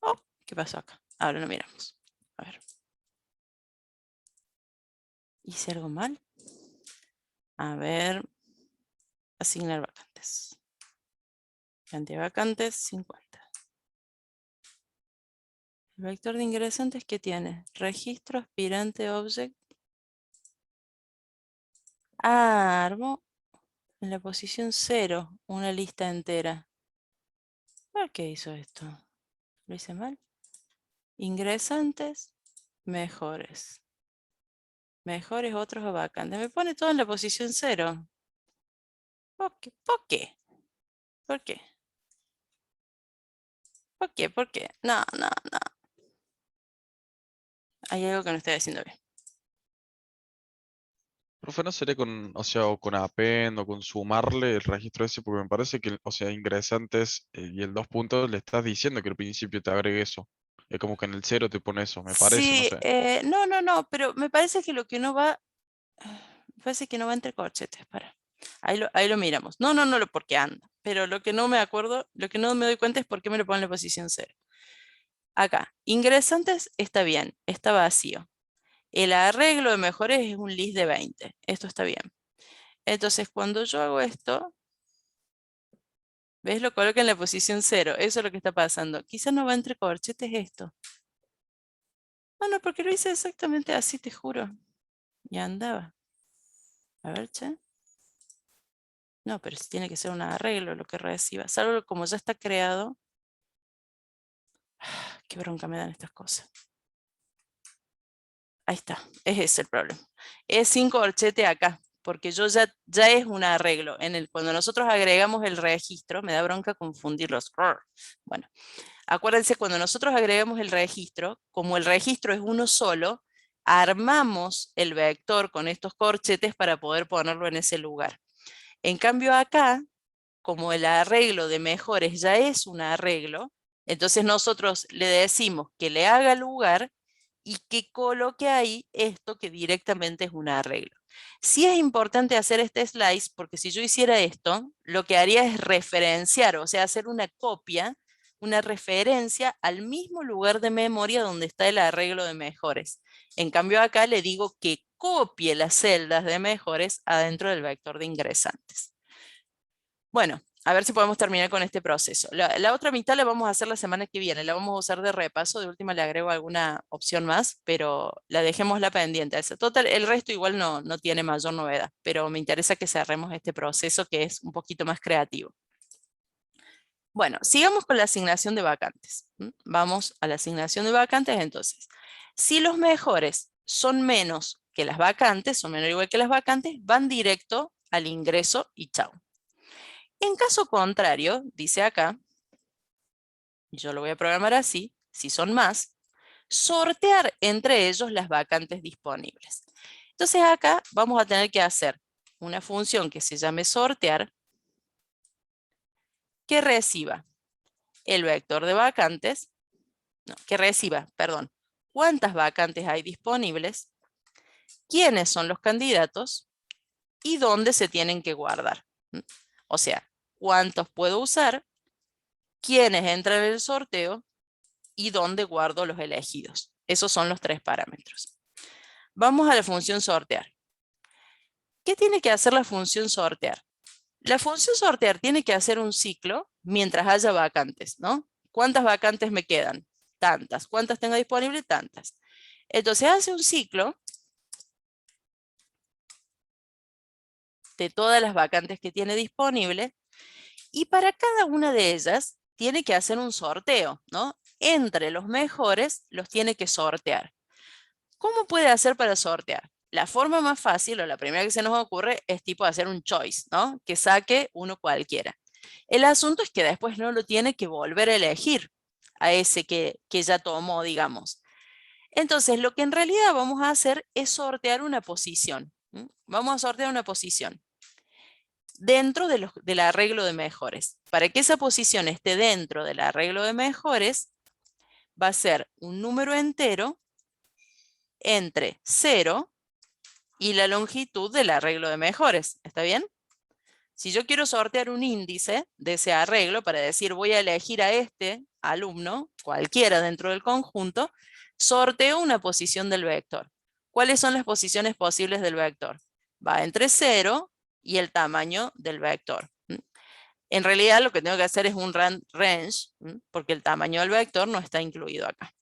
Oh, ¿qué pasó acá? Ahora lo miramos. A ver. ¿Hice algo mal? A ver. Asignar vacantes. Cantidad de vacantes, 50. El vector de ingresantes, ¿qué tiene? Registro, aspirante, object. Armo en la posición 0 una lista entera. ¿Por qué hizo esto? ¿Lo hice mal? Ingresantes, mejores. Mejores, otros o vacantes. Me pone todo en la posición 0. ¿Por qué? ¿Por qué? ¿Por qué? ¿Por qué? ¿Por qué? No. Hay algo que no estoy haciendo bien. Profe, ¿no sería con, o sea, o con append o con sumarle el registro ese? Porque me parece que, o sea, ingresantes y el 2 puntos le estás diciendo que al principio te agregue eso. Es como que en el 0 te pone eso, me parece, no Sí, sé. no, pero me parece que lo que no va, me parece que no va entre corchetes, para. Ahí lo miramos. No, porque anda. Pero lo que no me acuerdo, lo que no me doy cuenta es por qué me lo pone en la posición 0. Acá, ingresantes está bien, está vacío. El arreglo de mejores es un list de 20. Esto está bien. Entonces, cuando yo hago esto, ¿ves? Lo coloco en la posición 0. Eso es lo que está pasando. Quizás no va entre corchetes esto. No, porque lo hice exactamente así, te juro. Ya andaba. A ver, che. No, pero si tiene que ser un arreglo lo que reciba. Salvo como ya está creado. Qué bronca me dan estas cosas. Ahí está, es ese el problema. Es sin corchete acá, porque yo ya es un arreglo. Cuando nosotros agregamos el registro, me da bronca confundirlos. Bueno, acuérdense, cuando nosotros agregamos el registro, como el registro es uno solo, armamos el vector con estos corchetes para poder ponerlo en ese lugar. En cambio acá, como el arreglo de mejores ya es un arreglo, entonces nosotros le decimos que le haga lugar y que coloque ahí esto que directamente es un arreglo. Sí es importante hacer este slice porque si yo hiciera esto, lo que haría es referenciar, o sea, hacer una copia, una referencia al mismo lugar de memoria donde está el arreglo de mejores. En cambio acá le digo que copie las celdas de mejores adentro del vector de ingresantes. Bueno, a ver si podemos terminar con este proceso. La otra mitad la vamos a hacer la semana que viene, la vamos a usar de repaso, de última le agrego alguna opción más, pero la dejémosla pendiente. Total, el resto igual no tiene mayor novedad, pero me interesa que cerremos este proceso que es un poquito más creativo. Bueno, sigamos con la asignación de vacantes. Vamos a la asignación de vacantes entonces. Si los mejores son menos que las vacantes, son menor o igual que las vacantes, van directo al ingreso y chao. En caso contrario, dice acá, yo lo voy a programar así, si son más, sortear entre ellos las vacantes disponibles. Entonces acá vamos a tener que hacer una función que se llame sortear, que reciba el vector de vacantes, cuántas vacantes hay disponibles, quiénes son los candidatos y dónde se tienen que guardar. O sea, cuántos puedo usar, quiénes entran en el sorteo y dónde guardo los elegidos. Esos son los tres parámetros. Vamos a la función sortear. ¿Qué tiene que hacer la función sortear? La función sortear tiene que hacer un ciclo mientras haya vacantes, ¿no? ¿Cuántas vacantes me quedan? Tantas. ¿Cuántas tengo disponibles? Tantas. Entonces hace un ciclo de todas las vacantes que tiene disponible y para cada una de ellas tiene que hacer un sorteo, ¿no? Entre los mejores los tiene que sortear. ¿Cómo puede hacer para sortear? La forma más fácil o la primera que se nos ocurre es tipo hacer un choice, ¿no? Que saque uno cualquiera. El asunto es que después no lo tiene que volver a elegir a ese que ya tomó, digamos. Entonces, lo que en realidad vamos a hacer es sortear una posición. Vamos a sortear una posición dentro del arreglo de mejores. Para que esa posición esté dentro del arreglo de mejores, va a ser un número entero entre 0 y la longitud del arreglo de mejores. ¿Está bien? Si yo quiero sortear un índice de ese arreglo para decir voy a elegir a este alumno, cualquiera dentro del conjunto, sorteo una posición del vector. ¿Cuáles son las posiciones posibles del vector? Va entre 0 y el tamaño del vector. En realidad lo que tengo que hacer es un range, porque el tamaño del vector no está incluido acá.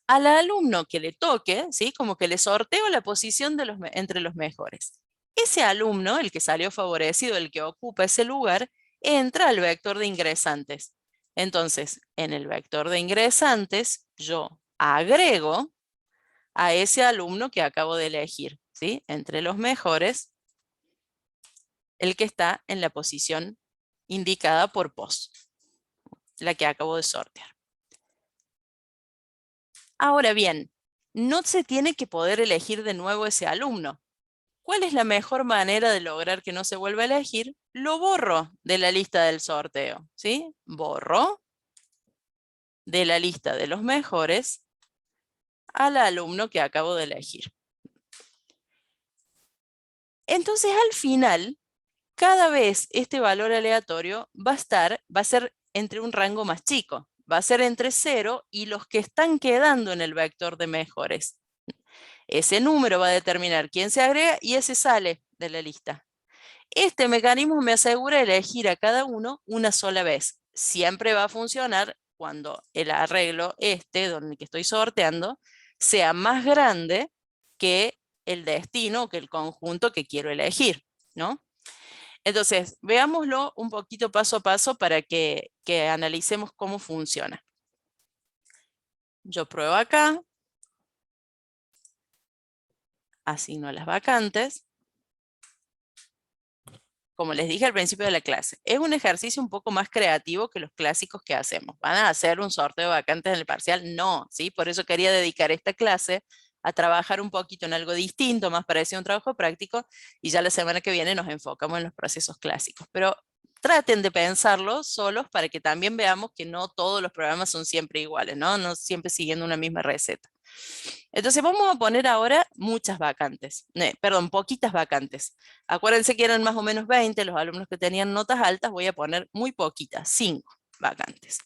Al alumno que le toque, ¿sí? Como que le sorteo la posición entre los mejores. Ese alumno, el que salió favorecido, el que ocupa ese lugar, entra al vector de ingresantes. Entonces, en el vector de ingresantes, yo agrego a ese alumno que acabo de elegir, ¿sí? Entre los mejores, el que está en la posición indicada por post, la que acabo de sortear. Ahora bien, no se tiene que poder elegir de nuevo ese alumno. ¿Cuál es la mejor manera de lograr que no se vuelva a elegir? Lo borro de la lista del sorteo, ¿sí? Borro de la lista de los mejores al alumno que acabo de elegir. Entonces, al final, cada vez este valor aleatorio va a ser entre un rango más chico. Va a ser entre 0 y los que están quedando en el vector de mejores. Ese número va a determinar quién se agrega y ese sale de la lista. Este mecanismo me asegura elegir a cada uno una sola vez. Siempre va a funcionar cuando el arreglo donde estoy sorteando, sea más grande que el destino o que el conjunto que quiero elegir, ¿no? Entonces, veámoslo un poquito paso a paso para que analicemos cómo funciona. Yo pruebo acá. Asigno las vacantes. Como les dije al principio de la clase, es un ejercicio un poco más creativo que los clásicos que hacemos. ¿Van a hacer un sorteo de vacantes en el parcial? No, ¿sí? Por eso quería dedicar esta clase a trabajar un poquito en algo distinto, más parecido a un trabajo práctico, y ya la semana que viene nos enfocamos en los procesos clásicos. Pero traten de pensarlo solos para que también veamos que no todos los programas son siempre iguales, ¿no? No siempre siguiendo una misma receta. Entonces vamos a poner ahora muchas vacantes, perdón, poquitas vacantes. Acuérdense que eran más o menos 20 los alumnos que tenían notas altas, voy a poner muy poquitas, 5 vacantes.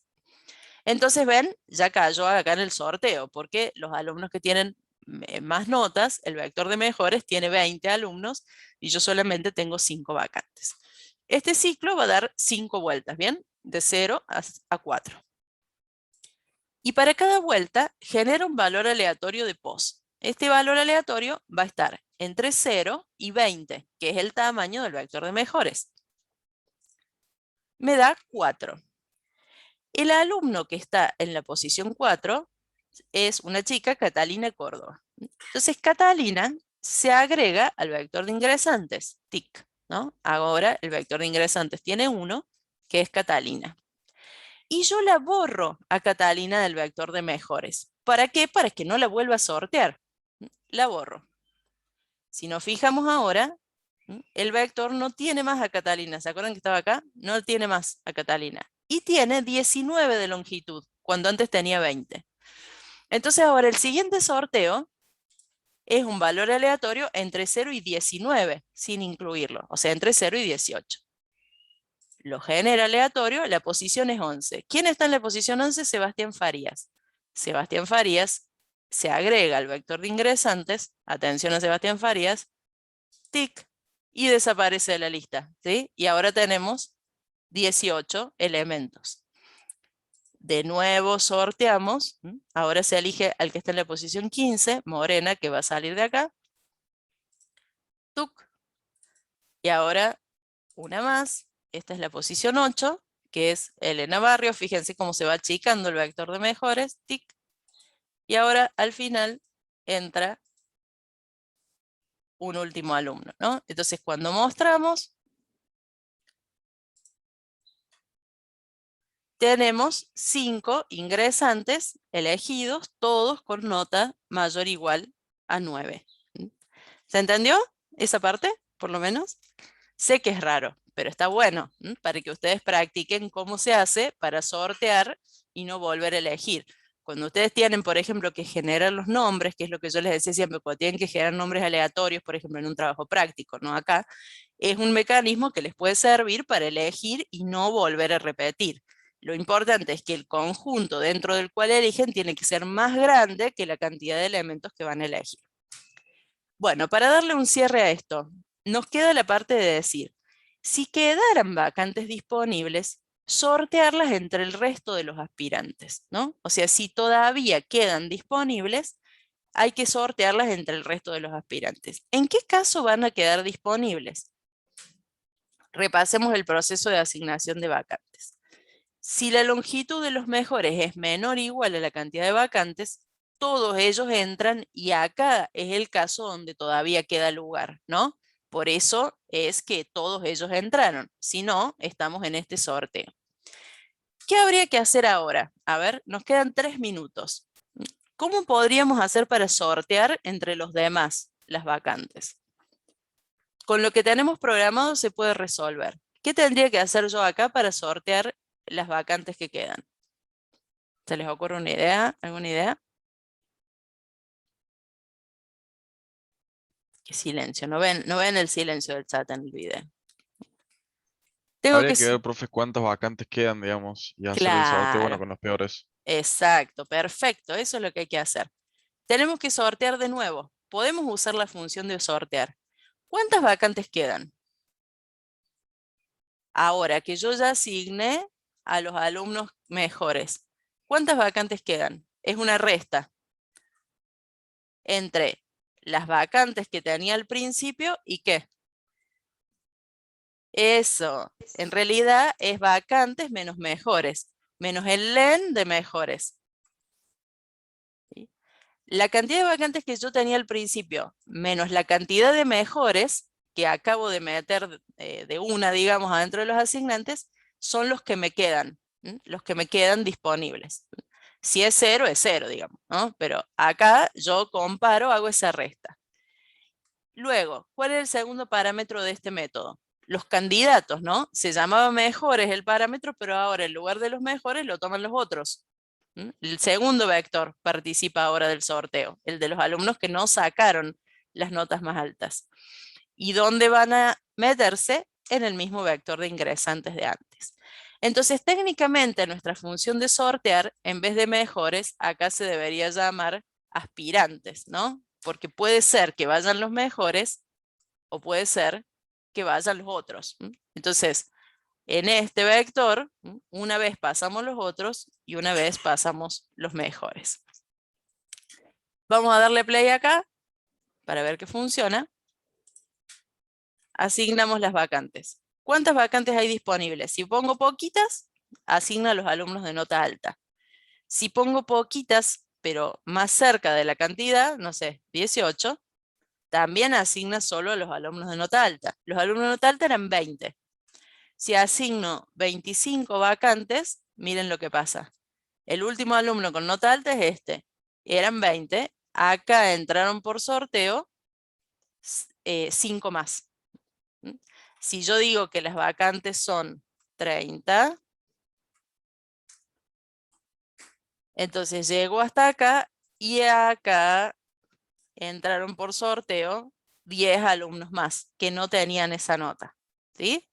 Entonces ven, ya cayó acá en el sorteo, porque los alumnos que tienen más notas, el vector de mejores tiene 20 alumnos y yo solamente tengo 5 vacantes. Este ciclo va a dar 5 vueltas, ¿bien? De 0 a 4. Y para cada vuelta genera un valor aleatorio de pos. Este valor aleatorio va a estar entre 0 y 20, que es el tamaño del vector de mejores. Me da 4. El alumno que está en la posición 4 es una chica, Catalina Córdoba. Entonces Catalina se agrega al vector de ingresantes, TIC, ¿no? Ahora el vector de ingresantes tiene 1, que es Catalina. Y yo la borro a Catalina del vector de mejores. ¿Para qué? Para que no la vuelva a sortear. La borro. Si nos fijamos ahora, el vector no tiene más a Catalina. ¿Se acuerdan que estaba acá? No tiene más a Catalina. Y tiene 19 de longitud, cuando antes tenía 20. Entonces ahora el siguiente sorteo es un valor aleatorio entre 0 y 19, sin incluirlo. O sea, entre 0 y 18. Lo genera aleatorio, la posición es 11. ¿Quién está en la posición 11? Sebastián Farías. Sebastián Farías se agrega al vector de ingresantes, atención a Sebastián Farías, tic, y desaparece de la lista, ¿sí? Y ahora tenemos 18 elementos. De nuevo sorteamos, ahora se elige al que está en la posición 15, Morena, que va a salir de acá, tuc, y ahora una más. Esta es la posición 8, que es Elena Barrio. Fíjense cómo se va achicando el vector de mejores. Tic. Y ahora al final entra un último alumno, ¿no? Entonces cuando mostramos, tenemos 5 ingresantes elegidos, todos con nota mayor o igual a 9. ¿Se entendió esa parte, por lo menos? Sé que es raro, pero está bueno, para que ustedes practiquen cómo se hace para sortear y no volver a elegir. Cuando ustedes tienen, por ejemplo, que generar los nombres, que es lo que yo les decía siempre, cuando tienen que generar nombres aleatorios, por ejemplo, en un trabajo práctico, ¿no? Acá, es un mecanismo que les puede servir para elegir y no volver a repetir. Lo importante es que el conjunto dentro del cual eligen tiene que ser más grande que la cantidad de elementos que van a elegir. Bueno, para darle un cierre a esto, nos queda la parte de decir, si quedaran vacantes disponibles, sortearlas entre el resto de los aspirantes, ¿no? O sea, si todavía quedan disponibles, hay que sortearlas entre el resto de los aspirantes. ¿En qué caso van a quedar disponibles? Repasemos el proceso de asignación de vacantes. Si la longitud de los mejores es menor o igual a la cantidad de vacantes, todos ellos entran y acá es el caso donde todavía queda lugar, ¿no? Por eso es que todos ellos entraron, si no, estamos en este sorteo. ¿Qué habría que hacer ahora? A ver, nos quedan 3 minutos. ¿Cómo podríamos hacer para sortear entre los demás las vacantes? Con lo que tenemos programado se puede resolver. ¿Qué tendría que hacer yo acá para sortear las vacantes que quedan? ¿Se les ocurre una idea? ¿Alguna idea? Qué silencio, no ven el silencio del chat en el video. Habría que ver, profe, cuántas vacantes quedan, digamos, y hacer el sorteo, bueno, Claro, con los peores. exacto, perfecto, eso es lo que hay que hacer. Tenemos que sortear de nuevo. Podemos usar la función de sortear. ¿Cuántas vacantes quedan? Ahora que yo ya asigné a los alumnos mejores, ¿cuántas vacantes quedan? Es una resta entre las vacantes que tenía al principio y ¿qué? Eso, en realidad es vacantes menos mejores, menos el len de mejores. ¿Sí? La cantidad de vacantes que yo tenía al principio, menos la cantidad de mejores que acabo de meter de una, digamos, adentro de los asignantes, son los que me quedan, los que me quedan disponibles. Si es cero, digamos, ¿no? Pero acá yo comparo, hago esa resta. Luego, ¿cuál es el segundo parámetro de este método? Los candidatos, ¿no? Se llamaba mejores el parámetro, pero ahora en lugar de los mejores lo toman los otros. El segundo vector participa ahora del sorteo, el de los alumnos que no sacaron las notas más altas. ¿Y dónde van a meterse? En el mismo vector de ingresantes de antes. Entonces, técnicamente, nuestra función de sortear, en vez de mejores, acá se debería llamar aspirantes, ¿no? Porque puede ser que vayan los mejores o puede ser que vayan los otros. Entonces, en este vector, una vez pasamos los otros y una vez pasamos los mejores. Vamos a darle play acá para ver que funciona. Asignamos las vacantes. ¿Cuántas vacantes hay disponibles? Si pongo poquitas, asigna a los alumnos de nota alta. Si pongo poquitas, pero más cerca de la cantidad, no sé, 18, también asigna solo a los alumnos de nota alta. Los alumnos de nota alta eran 20. Si asigno 25 vacantes, miren lo que pasa. El último alumno con nota alta es este. Eran 20. Acá entraron por sorteo 5 más. Si yo digo que las vacantes son 30, entonces llego hasta acá y acá entraron por sorteo 10 alumnos más que no tenían esa nota. ¿Sí?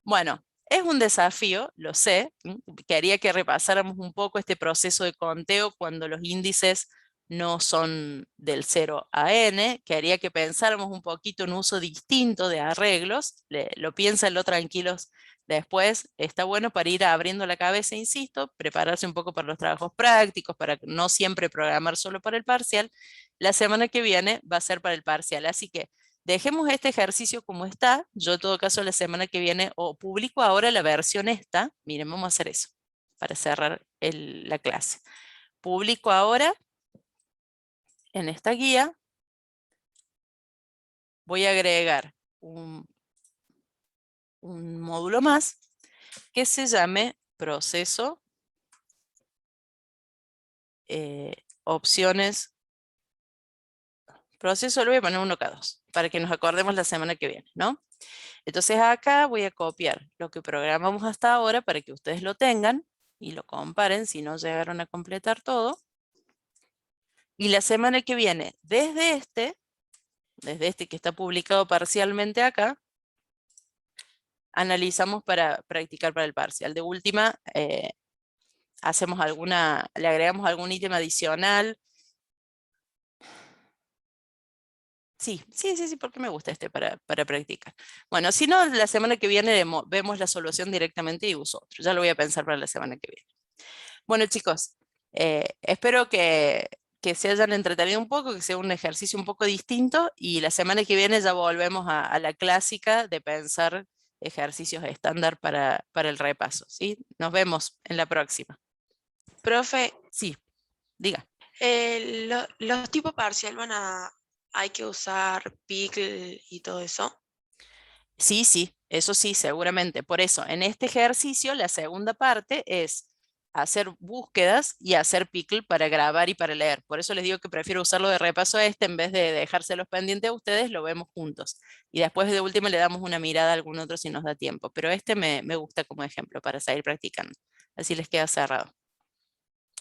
Bueno, es un desafío, lo sé. Quería que repasáramos un poco este proceso de conteo cuando los índices no son del 0 a n. Quería que pensáramos un poquito en un uso distinto de arreglos. Lo piénsenlo tranquilos después. Está bueno para ir abriendo la cabeza, insisto, prepararse un poco para los trabajos prácticos, para no siempre programar solo para el parcial. La semana que viene va a ser para el parcial, así que dejemos este ejercicio como está. Yo en todo caso la semana que viene o publico ahora la versión esta. Miren, vamos a hacer eso para cerrar la clase. Publico ahora en esta guía. Voy a agregar un módulo más que se llame proceso, opciones, proceso, lo voy a poner 1K2 para que nos acordemos la semana que viene, ¿no? Entonces acá voy a copiar lo que programamos hasta ahora para que ustedes lo tengan y lo comparen si no llegaron a completar todo. Y la semana que viene, desde este que está publicado parcialmente acá, analizamos para practicar para el parcial. De última, le agregamos algún ítem adicional. Sí, porque me gusta para practicar. Bueno, si no, la semana que viene vemos la solución directamente y uso otro. Ya lo voy a pensar para la semana que viene. Bueno, chicos, espero que se hayan entretenido un poco, que sea un ejercicio un poco distinto y la semana que viene ya volvemos a la clásica de pensar ejercicios estándar para el repaso, ¿sí? Nos vemos en la próxima. Profe, Sí, diga. los tipos parcial hay que usar Pickle y todo eso. Sí, eso sí, seguramente. Por eso, en este ejercicio, la segunda parte es hacer búsquedas y hacer Pickle para grabar y para leer. Por eso les digo que prefiero usarlo de repaso en vez de dejárselos pendientes a ustedes, lo vemos juntos. Y después de última le damos una mirada a algún otro si nos da tiempo. Pero me gusta como ejemplo para seguir practicando. Así les queda cerrado.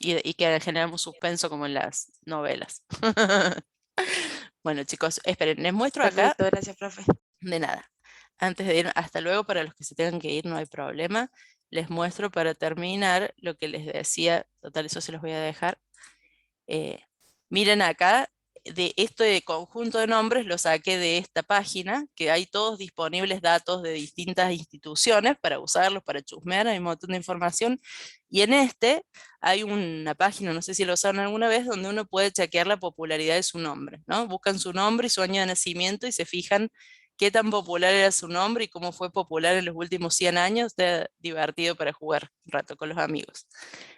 Y que generamos suspenso como en las novelas. Bueno, chicos, esperen, les muestro acá. Perfecto, gracias, profe. De nada. Antes de ir, hasta luego, para los que se tengan que ir, no hay problema. Les muestro para terminar lo que les decía, total, eso se los voy a dejar. Miren acá, de este conjunto de nombres lo saqué de esta página, que hay todos disponibles datos de distintas instituciones para usarlos, para chusmear, hay un montón de información. Y en este hay una página, no sé si lo usaron alguna vez, donde uno puede chequear la popularidad de su nombre, ¿no? Buscan su nombre y su año de nacimiento y se fijan qué tan popular era su nombre y cómo fue popular en los últimos 100 años. Está divertido para jugar un rato con los amigos.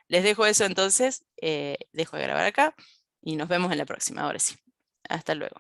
Les dejo eso entonces, dejo de grabar acá y nos vemos en la próxima, ahora sí. Hasta luego.